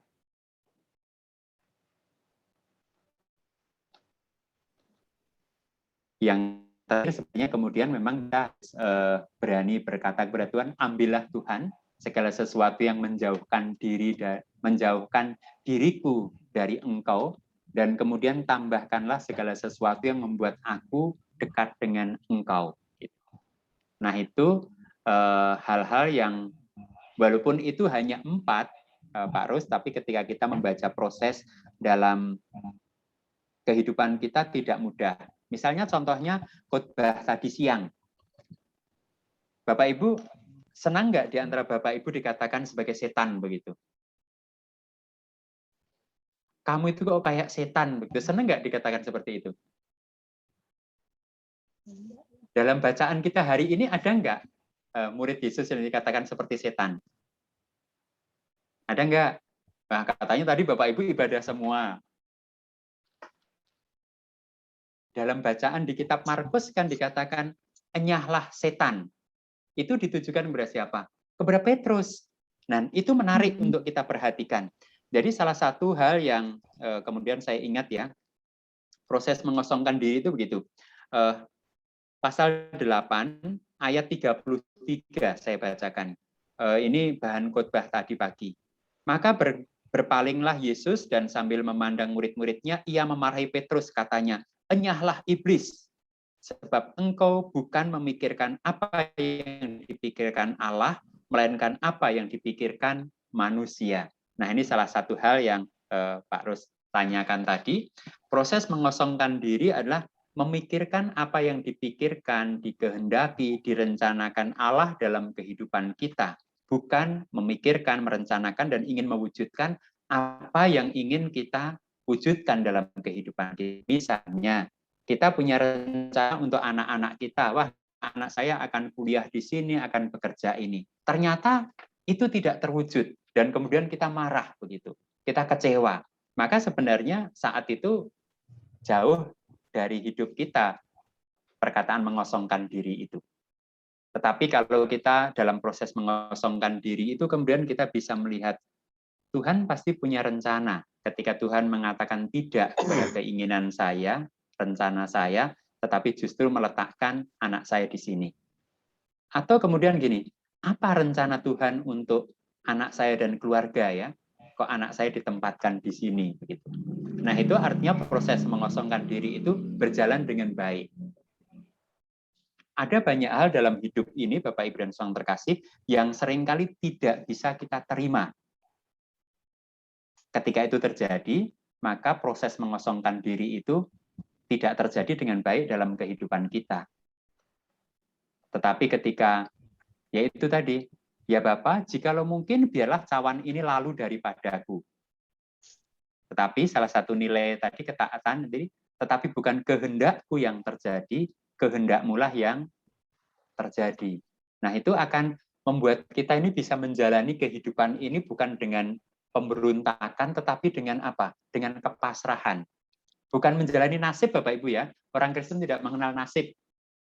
Yang terakhir sebenarnya kemudian memang kita berani berkata kepada Tuhan, ambillah Tuhan segala sesuatu yang menjauhkan diriku dari Engkau, dan kemudian tambahkanlah segala sesuatu yang membuat aku dekat dengan Engkau. Nah itu hal-hal yang walaupun itu hanya 4, Pak Rus, tapi ketika kita membaca proses dalam kehidupan kita tidak mudah. Misalnya contohnya khotbah tadi siang. Bapak Ibu senang nggak di antara Bapak Ibu dikatakan sebagai setan begitu? Kamu itu kok kayak setan begitu? Senang nggak dikatakan seperti itu? Dalam bacaan kita hari ini ada nggak murid Yesus yang dikatakan seperti setan? Ada nggak? Nah, katanya tadi Bapak Ibu ibadah semua. Dalam bacaan di kitab Markus kan dikatakan, enyahlah setan. Itu ditujukan kepada siapa? Kepada Petrus. Nah, itu menarik untuk kita perhatikan. Jadi salah satu hal yang kemudian saya ingat ya, proses mengosongkan diri itu begitu. Pasal 8 ayat 33 saya bacakan. Ini bahan khotbah tadi pagi. Maka berpalinglah Yesus dan sambil memandang murid-muridnya, ia memarahi Petrus, katanya, enyahlah iblis, sebab engkau bukan memikirkan apa yang dipikirkan Allah, melainkan apa yang dipikirkan manusia. Nah, ini salah satu hal yang Pak Rus tanyakan tadi. Proses mengosongkan diri adalah memikirkan apa yang dipikirkan, dikehendaki, direncanakan Allah dalam kehidupan kita. Bukan memikirkan, merencanakan, dan ingin mewujudkan apa yang ingin kita wujudkan dalam kehidupan kita. Misalnya, kita punya rencana untuk anak-anak kita. Wah, anak saya akan kuliah di sini, akan bekerja ini. Ternyata itu tidak terwujud. Dan kemudian kita marah begitu. Kita kecewa. Maka sebenarnya saat itu jauh dari hidup kita perkataan mengosongkan diri itu. Tetapi kalau kita dalam proses mengosongkan diri itu, kemudian kita bisa melihat Tuhan pasti punya rencana. Ketika Tuhan mengatakan tidak kepada keinginan saya, rencana saya, tetapi justru meletakkan anak saya di sini. Atau kemudian gini, apa rencana Tuhan untuk anak saya dan keluarga ya? Kok anak saya ditempatkan di sini begitu. Nah, itu artinya proses mengosongkan diri itu berjalan dengan baik. Ada banyak hal dalam hidup ini, Bapak Ibu dan Saudara terkasih, yang seringkali tidak bisa kita terima. Ketika itu terjadi, maka proses mengosongkan diri itu tidak terjadi dengan baik dalam kehidupan kita. Tetapi ketika, ya itu tadi, ya Bapak, jikalau mungkin biarlah cawan ini lalu daripadaku. Tetapi salah satu nilai tadi ketaatan, tetapi bukan kehendakku yang terjadi, kehendakmulah yang terjadi. Nah, itu akan membuat kita ini bisa menjalani kehidupan ini bukan dengan pemberontakan, tetapi dengan apa? Dengan kepasrahan. Bukan menjalani nasib, Bapak Ibu ya. Orang Kristen tidak mengenal nasib,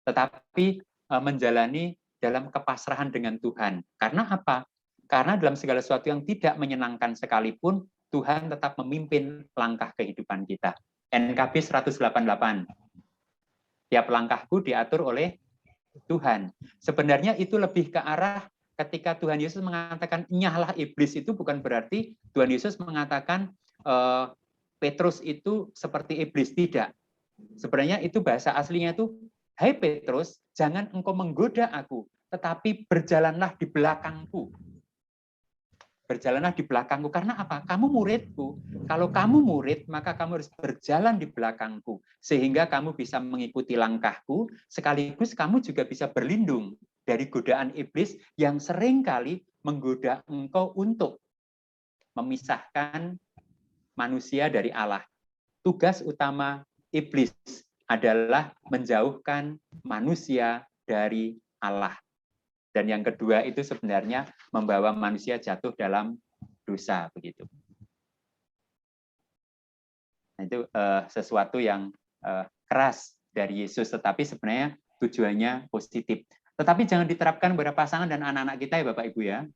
tetapi menjalani dalam kepasrahan dengan Tuhan. Karena apa? Karena dalam segala sesuatu yang tidak menyenangkan sekalipun, Tuhan tetap memimpin langkah kehidupan kita. NKB 188. Tiap langkahku diatur oleh Tuhan. Sebenarnya itu lebih ke arah ketika Tuhan Yesus mengatakan nyahlah iblis, itu bukan berarti Tuhan Yesus mengatakan Petrus itu seperti iblis, tidak. Sebenarnya itu bahasa aslinya itu, hai Petrus, jangan engkau menggoda aku, tetapi berjalanlah di belakangku. Berjalanlah di belakangku. Karena apa? Kamu muridku. Kalau kamu murid, maka kamu harus berjalan di belakangku. Sehingga kamu bisa mengikuti langkahku, sekaligus kamu juga bisa berlindung dari godaan iblis yang seringkali menggoda engkau untuk memisahkan manusia dari Allah. Tugas utama iblis adalah menjauhkan manusia dari Allah. Dan yang kedua itu sebenarnya membawa manusia jatuh dalam dosa begitu. Nah, itu sesuatu yang keras dari Yesus, tetapi sebenarnya tujuannya positif. Tetapi jangan diterapkan pada pasangan dan anak-anak kita ya Bapak Ibu ya.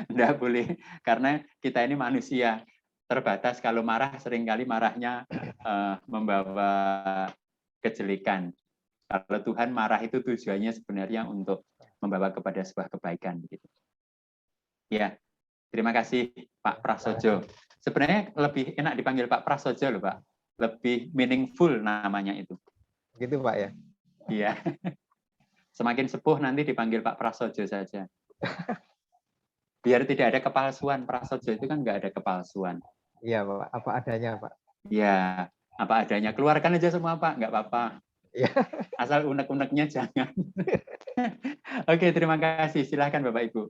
Tidak boleh, karena kita ini manusia terbatas. Kalau marah, seringkali marahnya membawa kejelekan. Kalau Tuhan marah itu tujuannya sebenarnya untuk membawa kepada sebuah kebaikan. Begitu. Ya, terima kasih Pak Prasojo. Sebenarnya lebih enak dipanggil Pak Prasojo loh Pak. Lebih meaningful namanya itu. Gitu Pak ya? Iya. Semakin sepuh nanti dipanggil Pak Prasojo saja. Biar tidak ada kepalsuan. Prasojo itu kan nggak ada kepalsuan. Iya, Pak. Apa adanya, Pak. Ya, apa adanya. Keluarkan aja semua, Pak. Nggak apa-apa. Iya. Asal unek-uneknya jangan. Oke, terima kasih. Silahkan Bapak Ibu.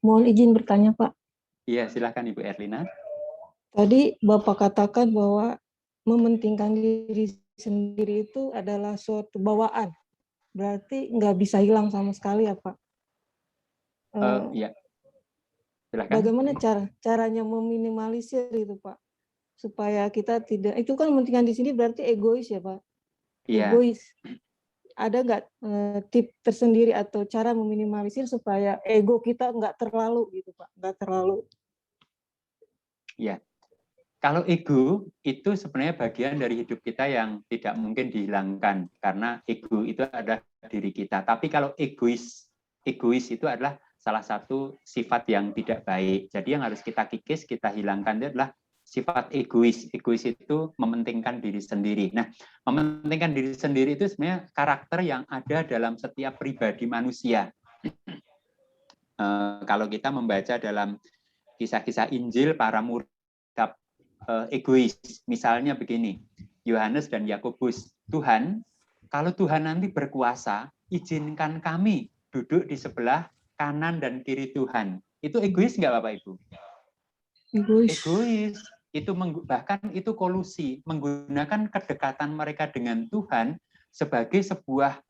Mohon izin bertanya, Pak. Iya, silahkan Ibu Erlina. Tadi Bapak katakan bahwa mementingkan diri sendiri itu adalah suatu bawaan. Berarti nggak bisa hilang sama sekali ya, Pak? Iya. Silahkan. Bagaimana caranya meminimalisir itu, Pak? Supaya kita tidak, itu kan mementingkan di sini berarti egois ya, Pak? Iya. Egois. Ada nggak tip tersendiri atau cara meminimalisir supaya ego kita nggak terlalu gitu, Pak? Nggak terlalu. Ya, kalau ego itu sebenarnya bagian dari hidup kita yang tidak mungkin dihilangkan karena ego itu adalah diri kita. Tapi kalau egois itu adalah salah satu sifat yang tidak baik. Jadi yang harus kita kikis, kita hilangkan itu adalah sifat egois. Egois itu mementingkan diri sendiri. Nah, mementingkan diri sendiri itu sebenarnya karakter yang ada dalam setiap pribadi manusia. Kalau kita membaca dalam kisah-kisah Injil, para murid egois. Misalnya begini, Yohanes dan Yakobus, Tuhan, kalau Tuhan nanti berkuasa, izinkan kami duduk di sebelah kanan dan kiri Tuhan. Itu egois nggak Bapak Ibu? Egois. Egois. Itu bahkan itu kolusi, menggunakan kedekatan mereka dengan Tuhan sebagai sebuah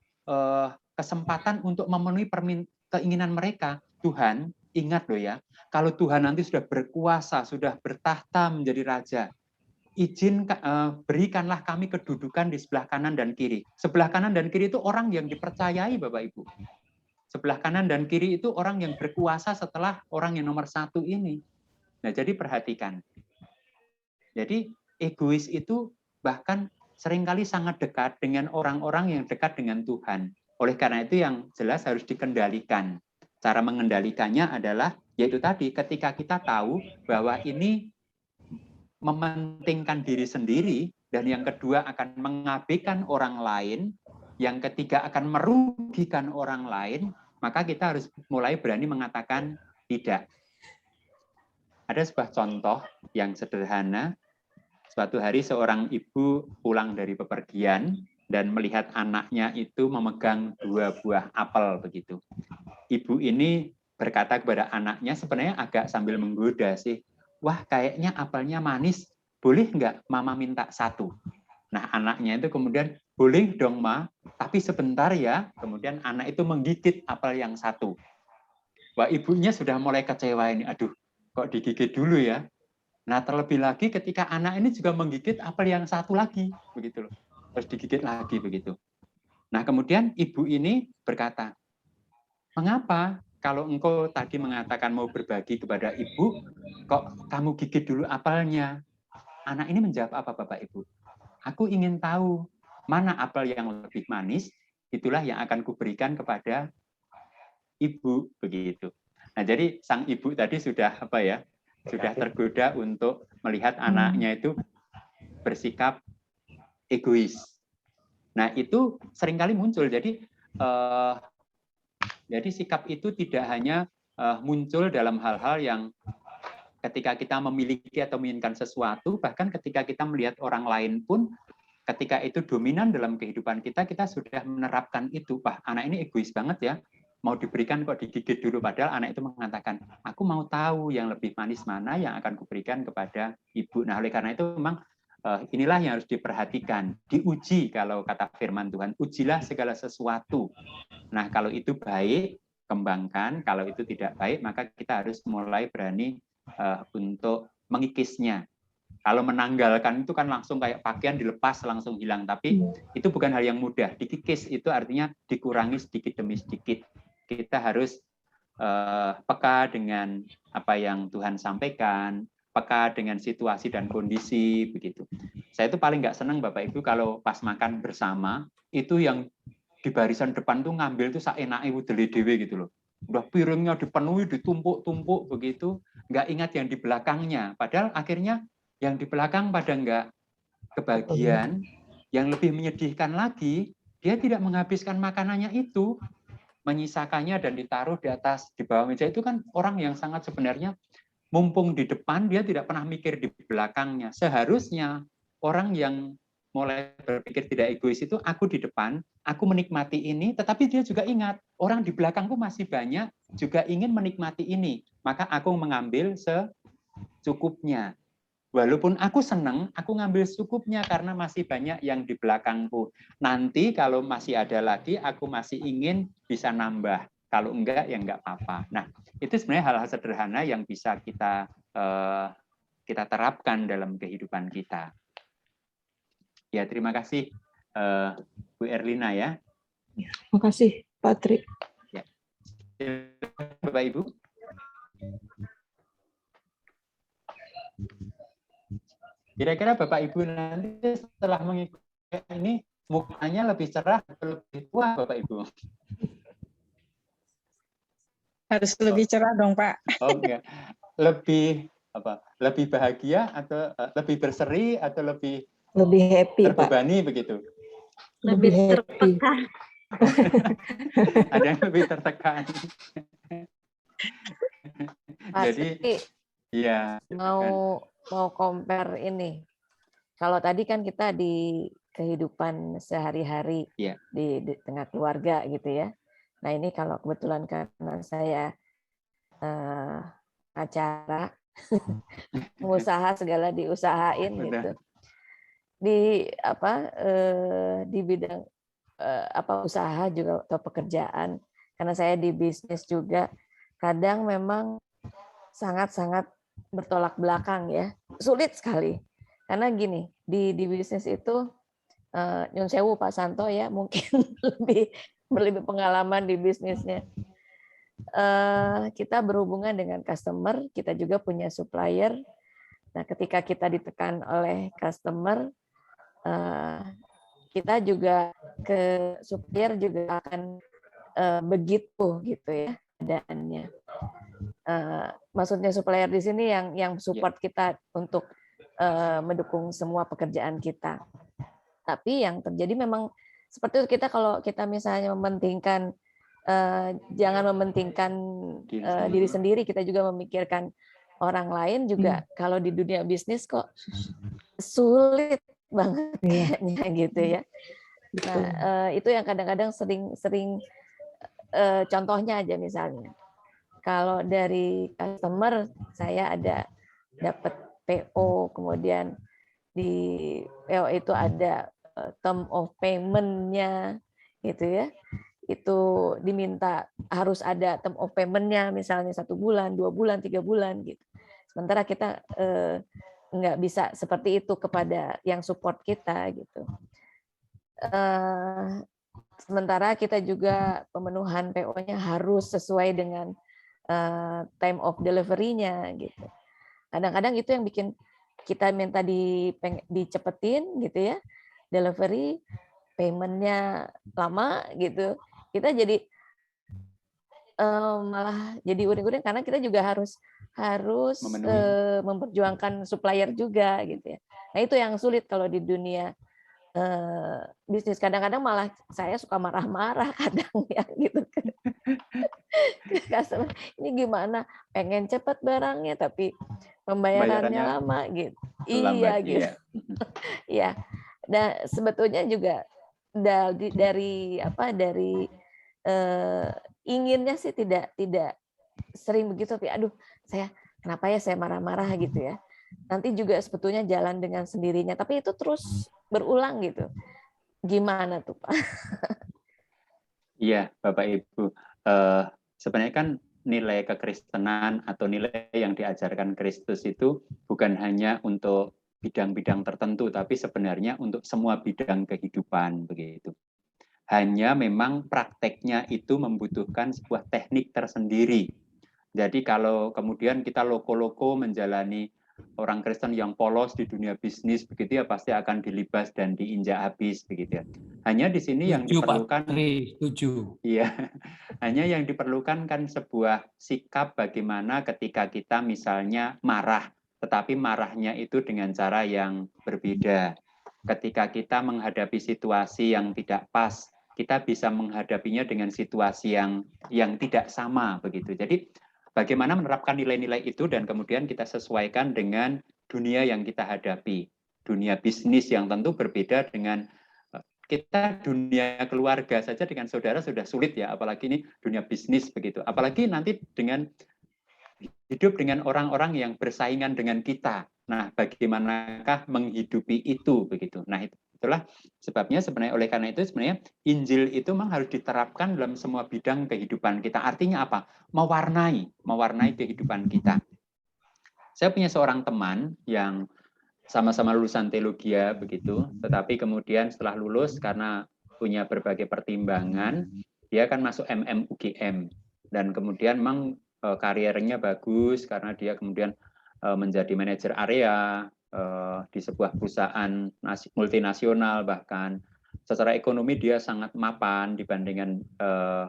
kesempatan untuk memenuhi keinginan mereka. Tuhan, ingat loh ya, kalau Tuhan nanti sudah berkuasa, sudah bertahta menjadi raja, berikanlah kami kedudukan di sebelah kanan dan kiri. Sebelah kanan dan kiri itu orang yang dipercayai Bapak Ibu. Sebelah kanan dan kiri itu orang yang berkuasa setelah orang yang nomor 1 ini. Nah, jadi perhatikan. Jadi egois itu bahkan seringkali sangat dekat dengan orang-orang yang dekat dengan Tuhan. Oleh karena itu yang jelas harus dikendalikan. Cara mengendalikannya adalah, yaitu tadi, ketika kita tahu bahwa ini mementingkan diri sendiri, dan yang kedua akan mengabaikan orang lain, yang ketiga akan merugikan orang lain, maka kita harus mulai berani mengatakan tidak. Ada sebuah contoh yang sederhana. Suatu hari seorang ibu pulang dari bepergian dan melihat anaknya itu memegang 2 buah apel begitu. Ibu ini berkata kepada anaknya, sebenarnya agak sambil menggoda sih, wah kayaknya apelnya manis, boleh nggak mama minta 1? Nah anaknya itu kemudian, boleh dong ma, tapi sebentar ya. Kemudian anak itu menggigit apel yang 1. Wah ibunya sudah mulai kecewa ini, aduh kok digigit dulu ya. Nah terlebih lagi ketika anak ini juga menggigit apel yang 1 lagi, begitu loh, terus digigit lagi begitu. Nah kemudian ibu ini berkata, mengapa kalau engkau tadi mengatakan mau berbagi kepada ibu, kok kamu gigit dulu apelnya? Anak ini menjawab apa Bapak Ibu? Aku ingin tahu mana apel yang lebih manis, itulah yang akan kuberikan kepada ibu begitu. Nah jadi sang ibu tadi sudah apa ya? Sudah tergoda untuk melihat anaknya itu bersikap egois. Nah itu seringkali muncul. Jadi sikap itu tidak hanya muncul dalam hal-hal yang ketika kita memiliki atau menginginkan sesuatu, bahkan ketika kita melihat orang lain pun, ketika itu dominan dalam kehidupan kita, kita sudah menerapkan itu. Wah, anak ini egois banget ya, mau diberikan kok digigit dulu, padahal anak itu mengatakan, aku mau tahu yang lebih manis mana yang akan kuberikan kepada ibu. Nah, oleh karena itu memang inilah yang harus diperhatikan, diuji kalau kata firman Tuhan, ujilah segala sesuatu. Nah, kalau itu baik, kembangkan, kalau itu tidak baik, maka kita harus mulai berani untuk mengikisnya. Kalau menanggalkan itu kan langsung kayak pakaian dilepas langsung hilang, tapi itu bukan hal yang mudah. Dikikis itu artinya dikurangi sedikit demi sedikit. Kita harus peka dengan apa yang Tuhan sampaikan, peka dengan situasi dan kondisi begitu. Saya itu paling nggak senang Bapak Ibu kalau pas makan bersama itu yang di barisan depan tuh ngambil tuh saenake udele dhewe gitu loh. Udah piringnya dipenuhi, ditumpuk-tumpuk begitu, nggak ingat yang di belakangnya. Padahal akhirnya yang di belakang pada nggak kebagian, yang lebih menyedihkan lagi, dia tidak menghabiskan makanannya itu. menyisakannya dan ditaruh di atas, di bawah meja itu kan orang yang sangat sebenarnya mumpung di depan, dia tidak pernah mikir di belakangnya. Seharusnya orang yang mulai berpikir tidak egois itu, aku di depan, aku menikmati ini, tetapi dia juga ingat, orang di belakangku masih banyak, juga ingin menikmati ini. Maka aku mengambil secukupnya. Walaupun aku senang, aku ngambil secukupnya karena masih banyak yang di belakangku. Nanti kalau masih ada lagi, aku masih ingin bisa nambah. Kalau enggak, ya enggak apa-apa. Nah, itu sebenarnya hal-hal sederhana yang bisa kita terapkan dalam kehidupan kita. Ya, terima kasih Bu Erlina ya. Terima kasih Pak Tri. Ya. Bapak Ibu. Kira-kira Bapak Ibu nanti setelah mengikuti ini mukanya lebih cerah atau lebih tua Bapak Ibu? Harus lebih cerah dong, Pak. Oh enggak. Lebih apa? Lebih bahagia atau lebih berseri atau lebih happy, terbebani, Pak? Begitu. Lebih happy. tertekan. Ada yang lebih tertekan. Jadi ya mau compare ini. Kalau tadi kan kita di kehidupan sehari-hari di tengah keluarga gitu ya. Nah ini kalau kebetulan karena saya acara pengusaha segala diusahain gitu. Di di bidang usaha juga atau pekerjaan, karena saya di bisnis juga, kadang memang sangat-sangat bertolak belakang ya, sulit sekali. Karena gini, di bisnis itu nyun sewu Pak Santo ya, mungkin lebih pengalaman di bisnisnya. Kita berhubungan dengan customer, kita juga punya supplier. Nah, ketika kita ditekan oleh customer, kita juga ke supplier juga akan begitu gitu ya keadaannya. Maksudnya supplier di sini yang support kita untuk mendukung semua pekerjaan kita. Tapi yang terjadi memang seperti itu, kalau kita misalnya mementingkan jangan mementingkan diri sendiri, kita juga memikirkan orang lain juga. Kalau di dunia bisnis kok sulit banget kayaknya gitu ya. Nah, itu yang kadang-kadang sering contohnya aja misalnya. Kalau dari customer saya dapat PO, kemudian di PO itu ada term of payment-nya gitu ya. Itu diminta harus ada term of payment-nya misalnya 1 bulan, 2 bulan, 3 bulan gitu. Sementara kita nggak bisa seperti itu kepada yang support kita gitu. Sementara kita juga pemenuhan PO-nya harus sesuai dengan time of delivery-nya gitu. Kadang-kadang itu yang bikin kita minta dicepetin gitu ya, delivery, payment-nya lama gitu. Kita jadi malah jadi uring-uring karena kita juga harus memperjuangkan supplier juga gitu ya. Nah itu yang sulit kalau di dunia bisnis. Kadang-kadang malah saya suka marah-marah kadang ya gitu ke customer. Ini gimana? Pengen cepat barangnya tapi pembayarannya lama gitu. Iya gitu. Iya. Dan sebetulnya juga dari inginnya sih tidak sering begitu, tapi aduh kenapa ya saya marah-marah gitu ya. Nanti juga sebetulnya jalan dengan sendirinya, tapi itu terus berulang gitu. Gimana tuh Pak? Iya Bapak Ibu, sebenarnya kan nilai kekristenan atau nilai yang diajarkan Kristus itu bukan hanya untuk bidang-bidang tertentu, tapi sebenarnya untuk semua bidang kehidupan begitu. Hanya memang prakteknya itu membutuhkan sebuah teknik tersendiri. Jadi kalau kemudian kita loko-loko menjalani orang Kristen yang polos di dunia bisnis begitu ya, pasti akan dilibas dan diinjak habis begitu ya. Hanya di sini yang diperlukan, iya, hanya yang diperlukan kan sebuah sikap bagaimana ketika kita misalnya marah, tetapi marahnya itu dengan cara yang berbeda. Ketika kita menghadapi situasi yang tidak pas, kita bisa menghadapinya dengan situasi yang tidak sama begitu. Jadi bagaimana menerapkan nilai-nilai itu dan kemudian kita sesuaikan dengan dunia yang kita hadapi. Dunia bisnis yang tentu berbeda dengan kita, dunia keluarga saja dengan saudara sudah sulit ya, apalagi ini dunia bisnis begitu. Apalagi nanti dengan hidup dengan orang-orang yang bersaingan dengan kita. Nah, bagaimanakah menghidupi itu begitu. Nah, itulah sebabnya sebenarnya oleh karena itu sebenarnya Injil itu memang harus diterapkan dalam semua bidang kehidupan kita. Artinya apa? Mewarnai kehidupan kita. Saya punya seorang teman yang sama-sama lulusan teologi begitu, tetapi kemudian setelah lulus karena punya berbagai pertimbangan, dia akan masuk UGM dan kemudian memang karirnya bagus karena dia kemudian menjadi manajer area di sebuah perusahaan multinasional, bahkan secara ekonomi dia sangat mapan dibandingkan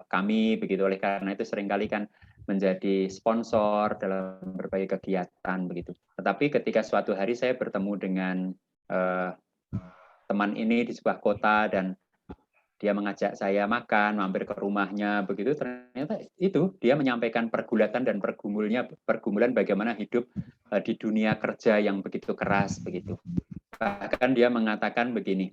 kami begitu. Oleh karena itu seringkali kan menjadi sponsor dalam berbagai kegiatan begitu. Tetapi ketika suatu hari saya bertemu dengan teman ini di sebuah kota dan dia mengajak saya makan, mampir ke rumahnya begitu, ternyata itu dia menyampaikan pergulatan dan pergumulan bagaimana hidup di dunia kerja yang begitu keras begitu. Bahkan dia mengatakan begini,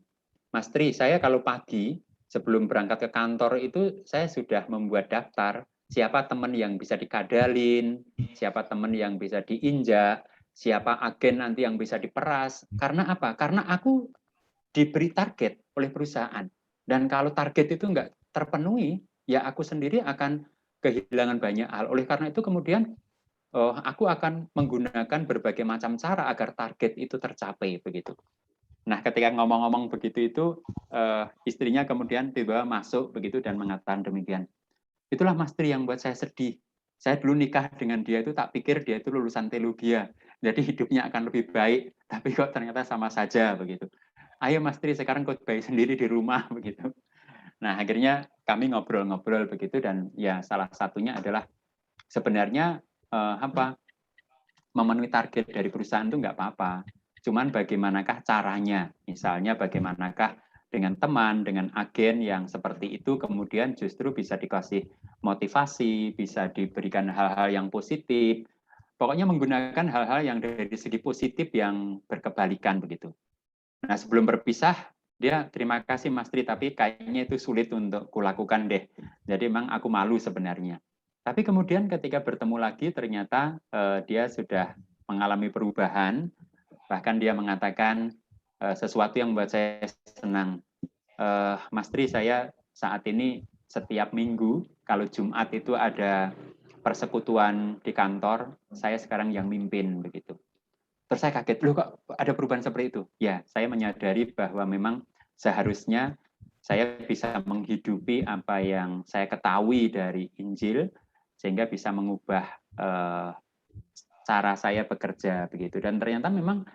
Mas Tri, saya kalau pagi sebelum berangkat ke kantor itu saya sudah membuat daftar siapa teman yang bisa dikadalin, siapa teman yang bisa diinjak, siapa agen nanti yang bisa diperas. Karena apa? Karena aku diberi target oleh perusahaan. Dan kalau target itu enggak terpenuhi, ya aku sendiri akan kehilangan banyak hal. Oleh karena itu kemudian aku akan menggunakan berbagai macam cara agar target itu tercapai begitu. Nah, ketika ngomong-ngomong begitu itu istrinya kemudian tiba-tiba masuk begitu dan mengatakan demikian. Itulah Mas Tri yang buat saya sedih. Saya dulu nikah dengan dia itu tak pikir dia itu lulusan teologi. Jadi hidupnya akan lebih baik, tapi kok ternyata sama saja begitu. Ayo Mas Tri sekarang khotbah sendiri di rumah begitu. Nah, akhirnya kami ngobrol-ngobrol begitu dan ya salah satunya adalah sebenarnya memenuhi target dari perusahaan itu enggak apa-apa. Cuman bagaimanakah caranya? Misalnya bagaimanakah dengan teman, dengan agen yang seperti itu kemudian justru bisa dikasih motivasi, bisa diberikan hal-hal yang positif. Pokoknya menggunakan hal-hal yang dari segi positif yang berkebalikan begitu. Nah, sebelum berpisah, dia terima kasih Mas Tri, tapi kayaknya itu sulit untuk kulakukan deh. Jadi memang aku malu sebenarnya. Tapi kemudian ketika bertemu lagi, ternyata dia sudah mengalami perubahan. Bahkan dia mengatakan sesuatu yang membuat saya senang. Mas Tri, saya saat ini setiap minggu, kalau Jumat itu ada persekutuan di kantor, saya sekarang yang mimpin begitu. Terus saya kaget, loh kok ada perubahan seperti itu? Ya, saya menyadari bahwa memang seharusnya saya bisa menghidupi apa yang saya ketahui dari Injil, sehingga bisa mengubah cara saya bekerja begitu. Dan ternyata memang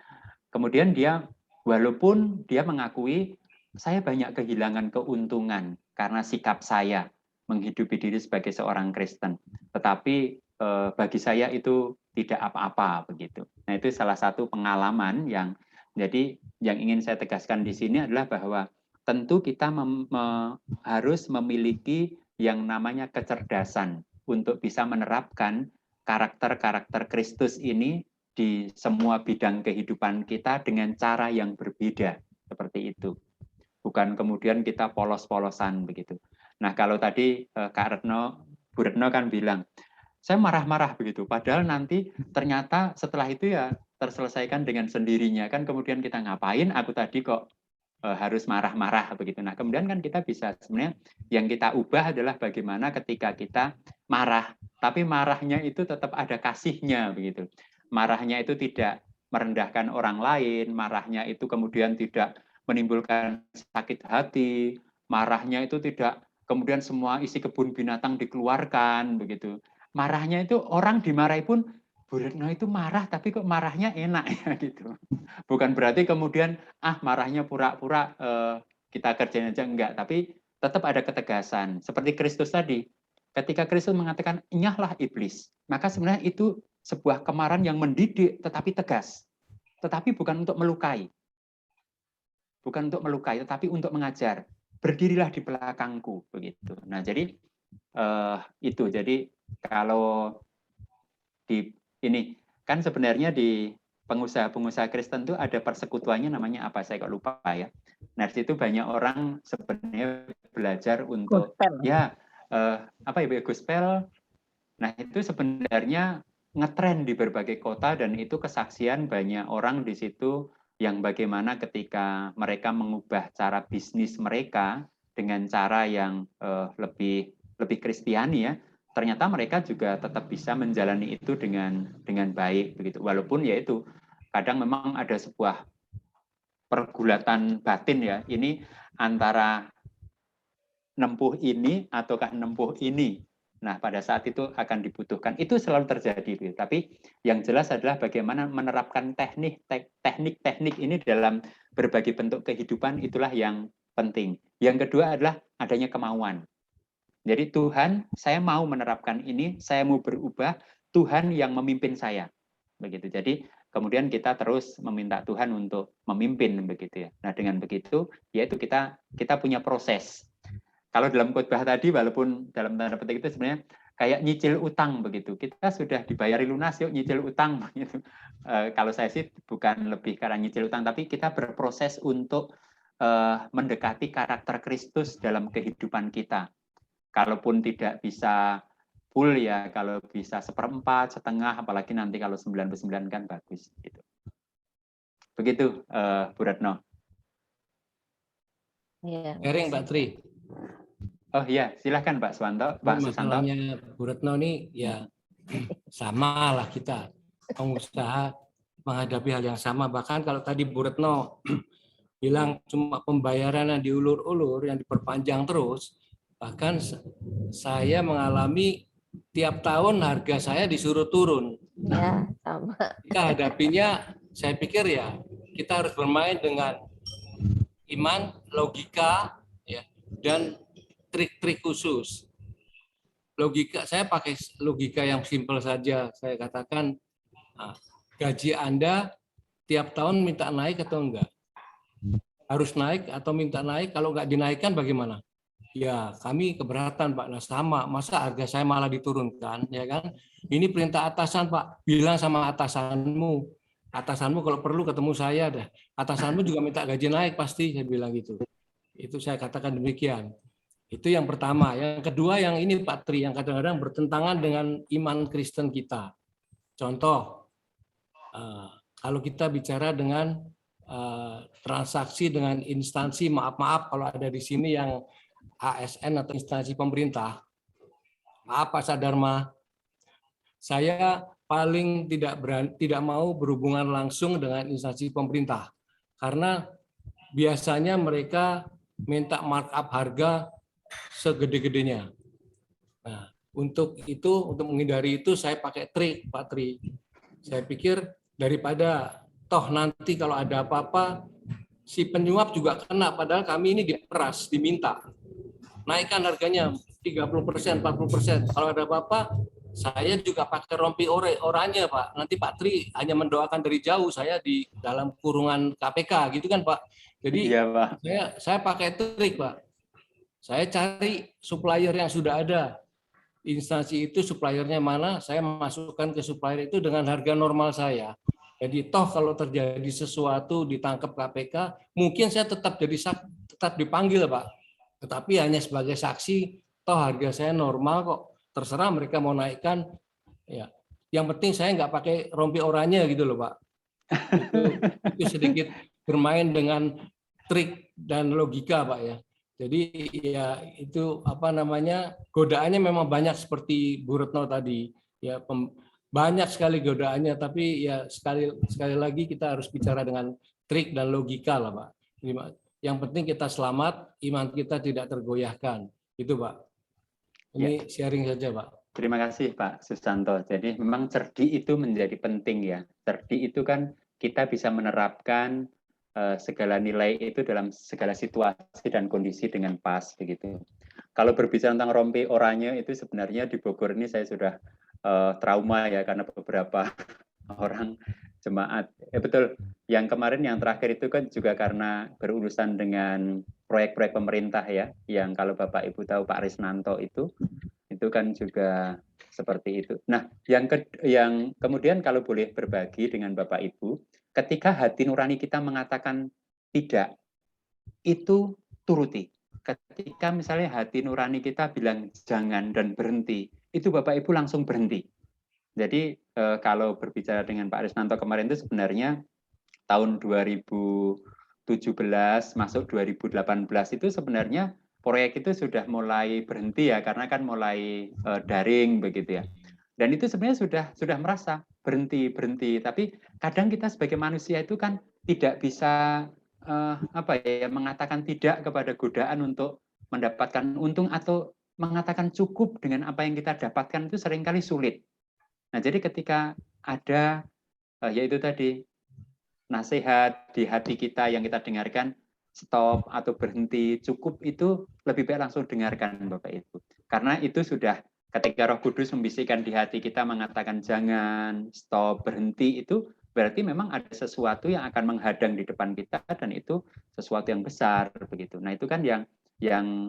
kemudian dia, walaupun dia mengakui saya banyak kehilangan keuntungan karena sikap saya menghidupi diri sebagai seorang Kristen, tetapi bagi saya itu tidak apa-apa begitu. Nah, itu salah satu pengalaman yang jadi yang ingin saya tegaskan di sini adalah bahwa tentu kita harus memiliki yang namanya kecerdasan untuk bisa menerapkan karakter-karakter Kristus ini di semua bidang kehidupan kita dengan cara yang berbeda seperti itu. Bukan kemudian kita polos-polosan begitu. Nah, kalau tadi Bu Retno kan bilang, saya marah-marah begitu, padahal nanti ternyata setelah itu ya terselesaikan dengan sendirinya. Kan kemudian kita ngapain, aku tadi kok harus marah-marah begitu. Nah, kemudian kan kita bisa sebenarnya yang kita ubah adalah bagaimana ketika kita marah, tapi marahnya itu tetap ada kasihnya begitu. Marahnya itu tidak merendahkan orang lain, marahnya itu kemudian tidak menimbulkan sakit hati, marahnya itu tidak kemudian semua isi kebun binatang dikeluarkan begitu. Marahnya itu orang dimarahi pun, Bu Retno itu marah tapi kok marahnya enak ya gitu. Bukan berarti kemudian marahnya pura-pura kita kerjain aja, enggak, tapi tetap ada ketegasan. Seperti Kristus tadi, ketika Kristus mengatakan enyahlah iblis, maka sebenarnya itu sebuah kemarahan yang mendidik tetapi tegas. Tetapi bukan untuk melukai. Bukan untuk melukai, tetapi untuk mengajar. berdirilah di belakangku begitu. Nah, jadi itu. Jadi kalau di ini kan sebenarnya di pengusaha-pengusaha Kristen itu ada persekutuannya namanya apa, saya kok lupa ya. Nah, di situ banyak orang sebenarnya belajar untuk apa ya, gospel. Nah, itu sebenarnya ngetren di berbagai kota, dan itu kesaksian banyak orang di situ yang bagaimana ketika mereka mengubah cara bisnis mereka dengan cara yang lebih Kristiani ya, ternyata mereka juga tetap bisa menjalani itu dengan baik begitu. Walaupun ya itu kadang memang ada sebuah pergulatan batin ya, ini antara nempuh ini ataukah nempuh ini. Nah, pada saat itu akan dibutuhkan. Itu selalu terjadi. Tapi yang jelas adalah bagaimana menerapkan teknik-teknik ini dalam berbagai bentuk kehidupan, itulah yang penting. Yang kedua adalah adanya kemauan. Jadi Tuhan, saya mau menerapkan ini, saya mau berubah, Tuhan yang memimpin saya. Begitu. Jadi kemudian kita terus meminta Tuhan untuk memimpin begitu ya. Nah, dengan begitu yaitu kita punya proses. Kalau dalam khotbah tadi, walaupun dalam tanda petik itu sebenarnya kayak nyicil utang begitu. Kita sudah dibayari lunas, yuk nyicil utang begitu. Kalau saya sih bukan lebih karena nyicil utang, tapi kita berproses untuk mendekati karakter Kristus dalam kehidupan kita. Kalaupun tidak bisa full ya, kalau bisa 1/4, setengah, apalagi nanti kalau 99 kan bagus gitu. Begitu Bu Retno. Iya. Sharing Mbak Tri. Oh iya, silakan Pak Suwanto, Pak Susanto. Masalahnya Bu Retno nih ya sama lah kita pengusaha menghadapi hal yang sama. Bahkan kalau tadi Bu Retno bilang cuma pembayaran yang diulur-ulur, yang diperpanjang terus, bahkan saya mengalami tiap tahun harga saya disuruh turun. Ya, sama. Kita hadapinya, saya pikir ya kita harus bermain dengan iman, logika, ya, dan trik-trik khusus. Logika, saya pakai logika yang simpel saja. Saya katakan, gaji Anda tiap tahun minta naik atau enggak? Harus naik atau minta naik? Kalau enggak dinaikkan bagaimana? Ya, kami keberatan Pak. Nah, sama, masa harga saya malah diturunkan, ya kan? Ini perintah atasan Pak. Bilang sama atasanmu. Atasanmu kalau perlu ketemu saya dah. Atasanmu juga minta gaji naik pasti, saya bilang gitu. Itu saya katakan demikian. Itu yang pertama. Yang kedua yang ini Pak Tri, yang kadang-kadang bertentangan dengan iman Kristen kita. Contoh, kalau kita bicara dengan transaksi dengan instansi, maaf kalau ada di sini yang ASN atau instansi pemerintah, maaf Pak Sadarma, saya paling tidak mau berhubungan langsung dengan instansi pemerintah, karena biasanya mereka minta markup harga segede-gedenya. Nah, untuk menghindari itu saya pakai trik, Pak Tri. Saya pikir daripada toh nanti kalau ada apa-apa si penyuap juga kena, padahal kami ini diperas, diminta naikkan harganya 30%, 40%. Kalau ada apa-apa, saya juga pakai rompi oranye, Pak. Nanti Pak Tri hanya mendoakan dari jauh, saya di dalam kurungan KPK, gitu kan, Pak. Jadi iya, Pak. Saya pakai trik, Pak. Saya cari supplier yang sudah ada. Instansi itu suppliernya mana, saya masukkan ke supplier itu dengan harga normal saya. Jadi toh kalau terjadi sesuatu ditangkap KPK, mungkin saya tetap dipanggil, Pak. Tetapi hanya sebagai saksi, toh harga saya normal kok. Terserah mereka mau naikkan. Ya, yang penting saya nggak pakai rompi oranye gitu loh, Pak. Itu sedikit bermain dengan trik dan logika, Pak ya. Jadi ya itu godaannya memang banyak seperti Bu Retno tadi. Ya banyak sekali godaannya, tapi ya sekali lagi kita harus bicara dengan trik dan logika lah, Pak. Yang penting kita selamat, iman kita tidak tergoyahkan. Itu, Pak. Ini sharing saja, Pak. Terima kasih, Pak Susanto. Jadi memang cerdik itu menjadi penting ya. Cerdik itu kan kita bisa menerapkan segala nilai itu dalam segala situasi dan kondisi dengan pas begitu. Kalau berbicara tentang rompi oranye itu sebenarnya di Bogor ini saya sudah trauma ya, karena beberapa orang jemaat. Betul, yang kemarin yang terakhir itu kan juga karena berurusan dengan proyek-proyek pemerintah ya, yang kalau Bapak Ibu tahu Pak Risnanto itu kan juga seperti itu. Nah, yang kemudian kalau boleh berbagi dengan Bapak Ibu, ketika hati nurani kita mengatakan tidak, itu turuti. Ketika misalnya hati nurani kita bilang jangan dan berhenti, itu Bapak Ibu langsung berhenti. Jadi kalau berbicara dengan Pak Risnanto kemarin itu sebenarnya tahun 2017 masuk 2018 itu sebenarnya proyek itu sudah mulai berhenti ya, karena kan mulai daring begitu ya. Dan itu sebenarnya sudah merasa berhenti. Tapi kadang kita sebagai manusia itu kan tidak bisa mengatakan tidak kepada godaan untuk mendapatkan untung atau mengatakan cukup dengan apa yang kita dapatkan itu seringkali sulit. Nah, jadi ketika ada yaitu tadi nasihat di hati kita yang kita dengarkan, stop atau berhenti, cukup, itu lebih baik langsung dengarkan Bapak Ibu. Karena itu sudah ketika Roh Kudus membisikkan di hati kita mengatakan jangan, stop, berhenti, itu berarti memang ada sesuatu yang akan menghadang di depan kita dan itu sesuatu yang besar begitu. Nah, itu kan yang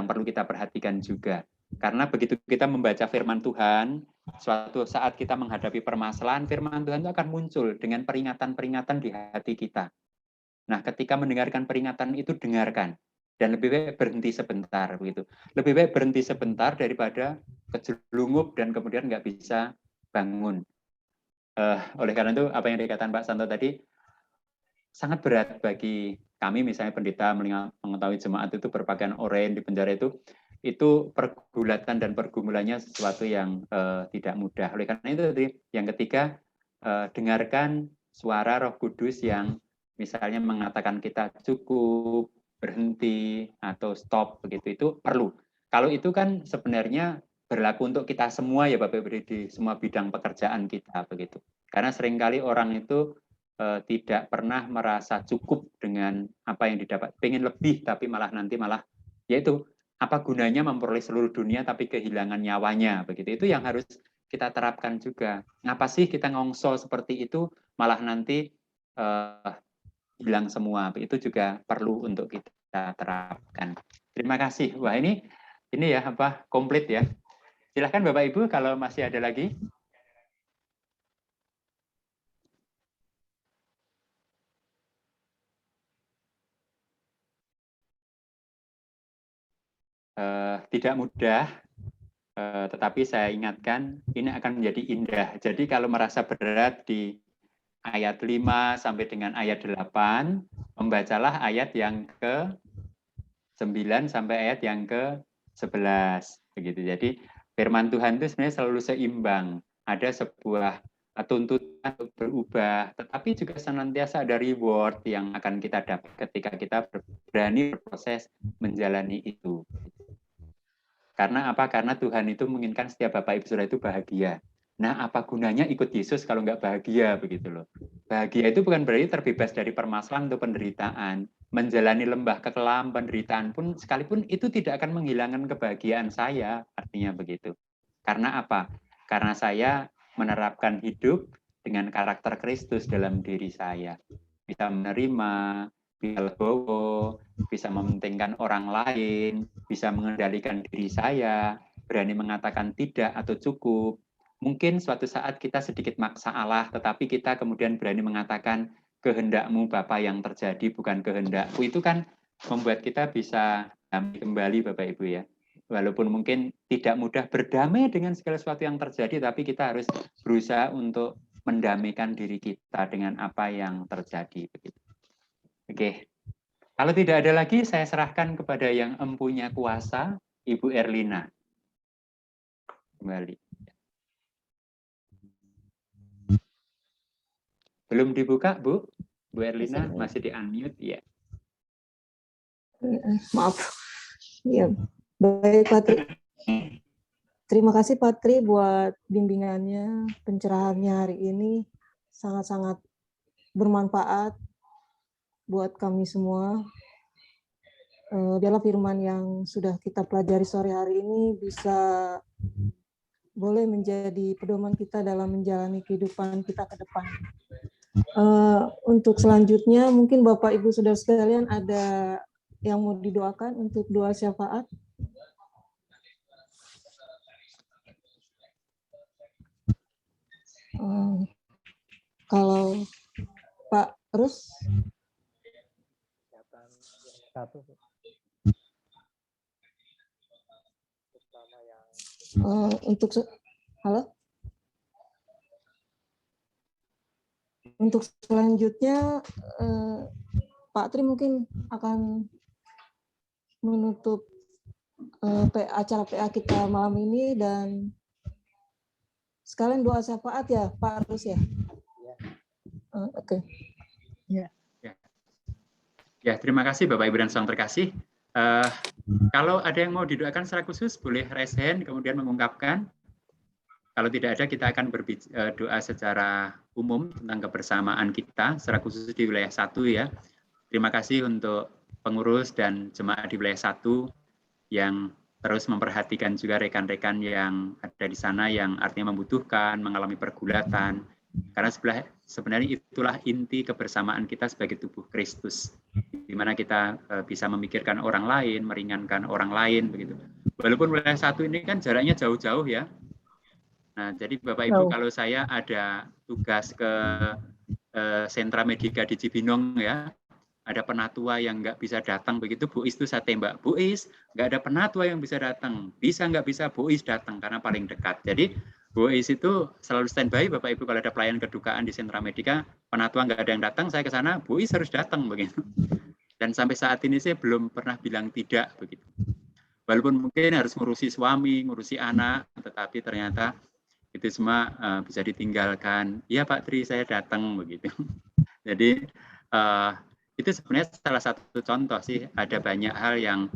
perlu kita perhatikan juga. Karena begitu kita membaca firman Tuhan, suatu saat kita menghadapi permasalahan, firman Tuhan itu akan muncul dengan peringatan-peringatan di hati kita. Nah, ketika mendengarkan peringatan itu, dengarkan. Dan lebih baik berhenti sebentar. Begitu. Lebih baik berhenti sebentar daripada kejelungup dan kemudian nggak bisa bangun. Oleh karena itu, apa yang dikatakan Pak Santo tadi, sangat berat bagi kami, misalnya pendeta mengetahui jemaat itu berpakaian oranye di penjara itu pergulatan dan pergumulannya sesuatu yang tidak mudah. Oleh karena itu tadi yang ketiga, dengarkan suara Roh Kudus yang misalnya mengatakan kita cukup, berhenti atau stop begitu, itu perlu. Kalau itu kan sebenarnya berlaku untuk kita semua ya Bapak Ibu di semua bidang pekerjaan kita begitu. Karena seringkali orang itu tidak pernah merasa cukup dengan apa yang didapat, pengen lebih tapi malah yaitu apa gunanya memperoleh seluruh dunia tapi kehilangan nyawanya begitu. Itu yang harus kita terapkan juga. Ngapa sih kita ngongsol seperti itu malah nanti hilang semua. Itu juga perlu untuk kita terapkan. Terima kasih. Wah, ini ya komplit ya. Silahkan Bapak Ibu kalau masih ada lagi. Tidak mudah, tetapi saya ingatkan ini akan menjadi indah. Jadi kalau merasa berat di ayat 5 sampai dengan ayat 8, membacalah ayat yang ke-9 sampai ayat yang ke-11. Begitu. Jadi firman Tuhan itu sebenarnya selalu seimbang. Ada sebuah tuntutan untuk berubah, tetapi juga senantiasa ada reward yang akan kita dapat ketika kita berani berproses menjalani itu. Karena apa? Karena Tuhan itu menginginkan setiap Bapak Ibu Saudara itu bahagia. Nah, apa gunanya ikut Yesus kalau nggak bahagia begitu loh? Bahagia itu bukan berarti terbebas dari permasalahan atau penderitaan. Menjalani lembah kekelam penderitaan pun sekalipun itu tidak akan menghilangkan kebahagiaan saya, artinya begitu. Karena apa? Karena saya menerapkan hidup dengan karakter Kristus dalam diri saya. Bisa menerima, bisa legowo, bisa mementingkan orang lain, bisa mengendalikan diri saya, berani mengatakan tidak atau cukup. Mungkin suatu saat kita sedikit maksa Allah, tetapi kita kemudian berani mengatakan kehendakmu Bapa yang terjadi, bukan kehendakku. Itu kan membuat kita bisa damai kembali Bapak Ibu ya. Walaupun mungkin tidak mudah berdamai dengan segala sesuatu yang terjadi, tapi kita harus berusaha untuk mendamaikan diri kita dengan apa yang terjadi. Begitu. Oke, kalau tidak ada lagi, saya serahkan kepada yang empunya kuasa, Ibu Erlina. Kembali. Belum dibuka, Bu? Bu Erlina masih di-unmute, ya. Maaf. Ya, baik Pak Tri. Terima kasih Pak Tri buat bimbingannya, pencerahannya hari ini. Sangat-sangat bermanfaat buat kami semua. Biarlah firman yang sudah kita pelajari sore hari ini bisa boleh menjadi pedoman kita dalam menjalani kehidupan kita ke depan. Untuk selanjutnya mungkin Bapak Ibu Saudara sekalian ada yang mau didoakan untuk doa syafaat. Kalau Pak Rus. Halo. Untuk selanjutnya Pak Tri mungkin akan menutup acara PA kita malam ini dan sekalian doa syafaat ya Pak Rus ya. Oke. Ya, terima kasih Bapak Ibu dan Saudara terkasih. Kalau ada yang mau didoakan secara khusus, boleh raise hand kemudian mengungkapkan. Kalau tidak ada, kita akan berdoa secara umum tentang kebersamaan kita, secara khusus di wilayah 1 ya. Terima kasih untuk pengurus dan jemaat di wilayah 1 yang terus memperhatikan juga rekan-rekan yang ada di sana yang artinya membutuhkan, mengalami pergulatan. Karena sebenarnya itulah inti kebersamaan kita sebagai tubuh Kristus, di mana kita bisa memikirkan orang lain, meringankan orang lain, begitu. Walaupun wilayah 1 ini kan jaraknya jauh-jauh ya. Nah, jadi Bapak Ibu, kalau saya ada tugas ke sentra medika di Cibinong ya, ada penatua yang nggak bisa datang begitu, Bu Is itu saya tembak, Bu Is, nggak ada penatua yang bisa datang, bisa nggak bisa Bu Is datang karena paling dekat. Jadi Bu Is itu selalu standby, Bapak Ibu kalau ada pelayan kedukaan di sentra medika, penatua nggak ada yang datang, saya ke sana, Bu Is harus datang begitu. Dan sampai saat ini saya belum pernah bilang tidak begitu. Walaupun mungkin harus ngurusi suami, ngurusi anak, tetapi ternyata itu semua bisa ditinggalkan. Iya Pak Tri, saya datang begitu. Jadi itu sebenarnya salah satu contoh sih. Ada banyak hal yang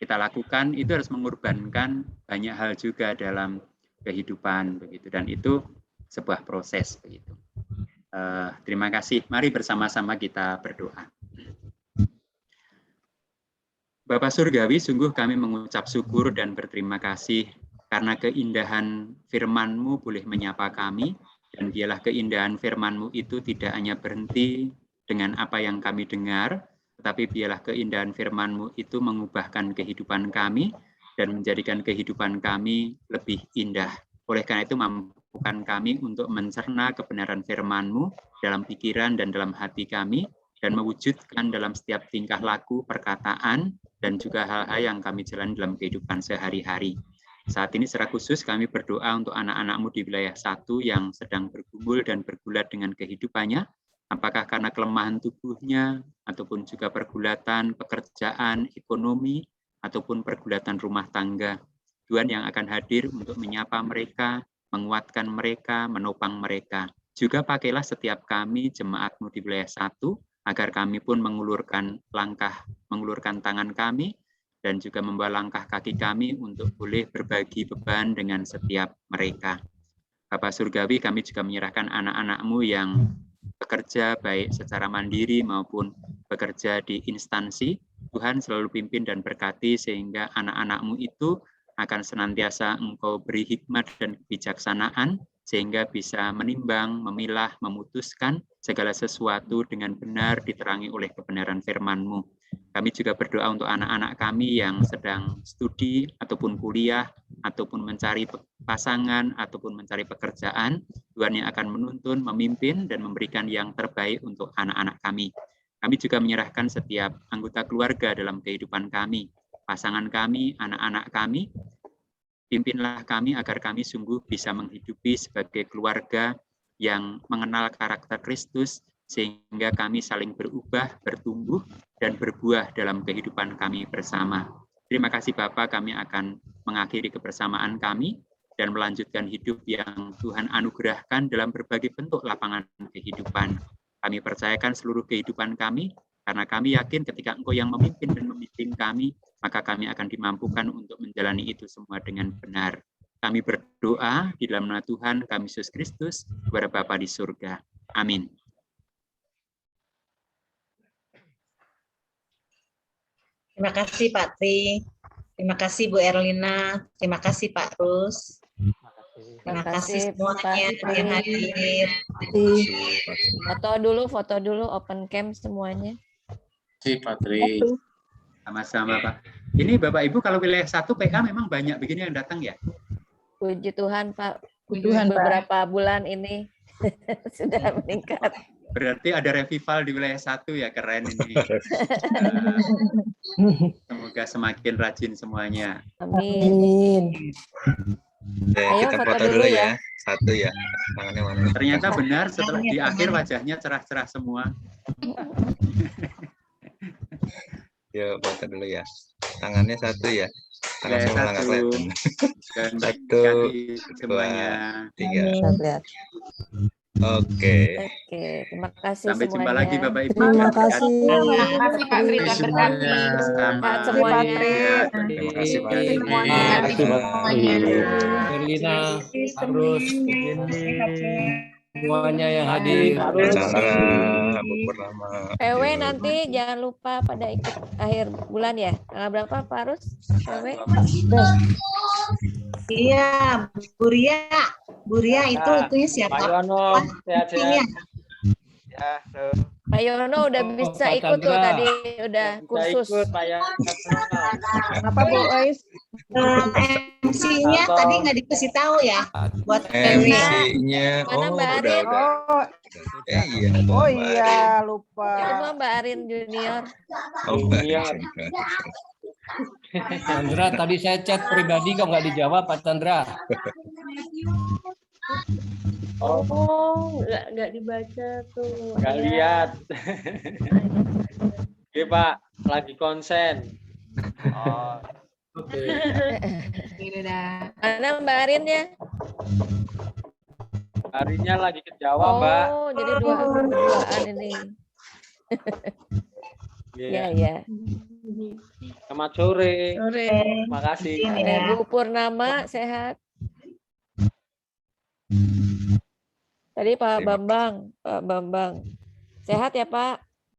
kita lakukan itu harus mengorbankan banyak hal juga dalam kehidupan begitu. Dan itu sebuah proses begitu. Terima kasih. Mari bersama-sama kita berdoa. Bapa Surgawi, sungguh kami mengucap syukur dan berterima kasih karena keindahan firman-Mu boleh menyapa kami, dan biarlah keindahan firman-Mu itu tidak hanya berhenti dengan apa yang kami dengar, tetapi biarlah keindahan firman-Mu itu mengubahkan kehidupan kami dan menjadikan kehidupan kami lebih indah. Oleh karena itu, mampukan kami untuk mencerna kebenaran firman-Mu dalam pikiran dan dalam hati kami, dan mewujudkan dalam setiap tingkah laku, perkataan, dan juga hal-hal yang kami jalani dalam kehidupan sehari-hari. Saat ini secara khusus kami berdoa untuk anak-anak-Mu di wilayah 1 yang sedang bergumul dan bergulat dengan kehidupannya, apakah karena kelemahan tubuhnya, ataupun juga pergulatan, pekerjaan, ekonomi, ataupun pergulatan rumah tangga. Tuhan yang akan hadir untuk menyapa mereka, menguatkan mereka, menopang mereka. Juga pakailah setiap kami, jemaat-Mu di wilayah 1, agar kami pun mengulurkan tangan kami, dan juga membawa langkah kaki kami untuk boleh berbagi beban dengan setiap mereka. Bapa Surgawi, kami juga menyerahkan anak-anak-Mu yang bekerja baik secara mandiri maupun bekerja di instansi. Tuhan selalu pimpin dan berkati sehingga anak-anak-Mu itu akan senantiasa Engkau beri hikmat dan kebijaksanaan sehingga bisa menimbang, memilah, memutuskan segala sesuatu dengan benar diterangi oleh kebenaran firman-Mu. Kami juga berdoa untuk anak-anak kami yang sedang studi ataupun kuliah ataupun mencari pasangan ataupun mencari pekerjaan. Tuhan yang akan menuntun, memimpin dan memberikan yang terbaik untuk anak-anak kami. Kami juga menyerahkan setiap anggota keluarga dalam kehidupan kami, pasangan kami, anak-anak kami. Pimpinlah kami agar kami sungguh bisa menghidupi sebagai keluarga yang mengenal karakter Kristus, sehingga kami saling berubah, bertumbuh, dan berbuah dalam kehidupan kami bersama. Terima kasih Bapak, kami akan mengakhiri kebersamaan kami dan melanjutkan hidup yang Tuhan anugerahkan dalam berbagai bentuk lapangan kehidupan. Kami percayakan seluruh kehidupan kami, karena kami yakin ketika Engkau yang memimpin dan membimbing kami, maka kami akan dimampukan untuk menjalani itu semua dengan benar. Kami berdoa di dalam nama Tuhan kami Yesus Kristus, kepada Bapa di surga. Amin. Terima kasih Pak Tri, terima kasih Bu Erlina, terima kasih Pak Rus. Terima kasih semuanya Pak yang Tri. hadir. Foto dulu open cam semuanya. Si Patri. Sama-sama Pak. Ini Bapak Ibu kalau wilayah 1 PA memang banyak begini yang datang ya? Puji Tuhan Pak. Puji Tuhan, Pak. Beberapa bulan ini sudah meningkat. Berarti ada revival di wilayah 1 ya, keren ini. Semoga semakin rajin semuanya. Amin. Ayo Kita foto foto dulu dulu ya. ya. Satu ya. Tangannya mana? Ternyata benar setelah di akhir wajahnya cerah-cerah semua. Yuk foto dulu ya. Tangannya satu ya. Tangan Wilayah semua nggak 1. kelihatan. Dan Satu, semuanya. 2, 3. Lihat. Oke. Oke, terima kasih Sampai semuanya. jumpa lagi Bapak Ibu. Terima kasih. Terima kasih Pak Tri, Tuhan berkati. Sehat Sama. semuanya. Terima kasih Pak. Berlina, terus semuanya yang hadir. Chandra, Bu Purnama. PW nanti jangan lupa pada ikut akhir bulan ya. Tanggal berapa Pak Arus? PW? Iya, Buria itu itunya siapa? Pak Yono, sehat-sehat. Pak Yono udah bisa Pak ikut tuh Chandra. tadi udah kursus. Ikut Pak Yono. Apa Bu Ois? MC-nya tadi nggak dikasih tahu ya buat PW. MC-nya. Mana Oh, Mbak Arin? udah. Iya. Oh Mbak iya, Arin. lupa. Itu Mbak Arin Junior. Oh, Mbak Iya. Arin. Chandra, tadi saya chat pribadi kok nggak dijawab Pak Chandra. Oh, nggak dibaca tuh. Nggak lihat. Oke Pak, lagi konsen. Oh, oke. Mana Mbak Arin ya? Harinya lagi ke Jawa Mbak. Oh, jadi duaan ini. Iya. Ya. Selamat sore. Sore. Terima kasih. Ada Bu Purnama sehat. Tadi Pak Bambang sehat ya Pak?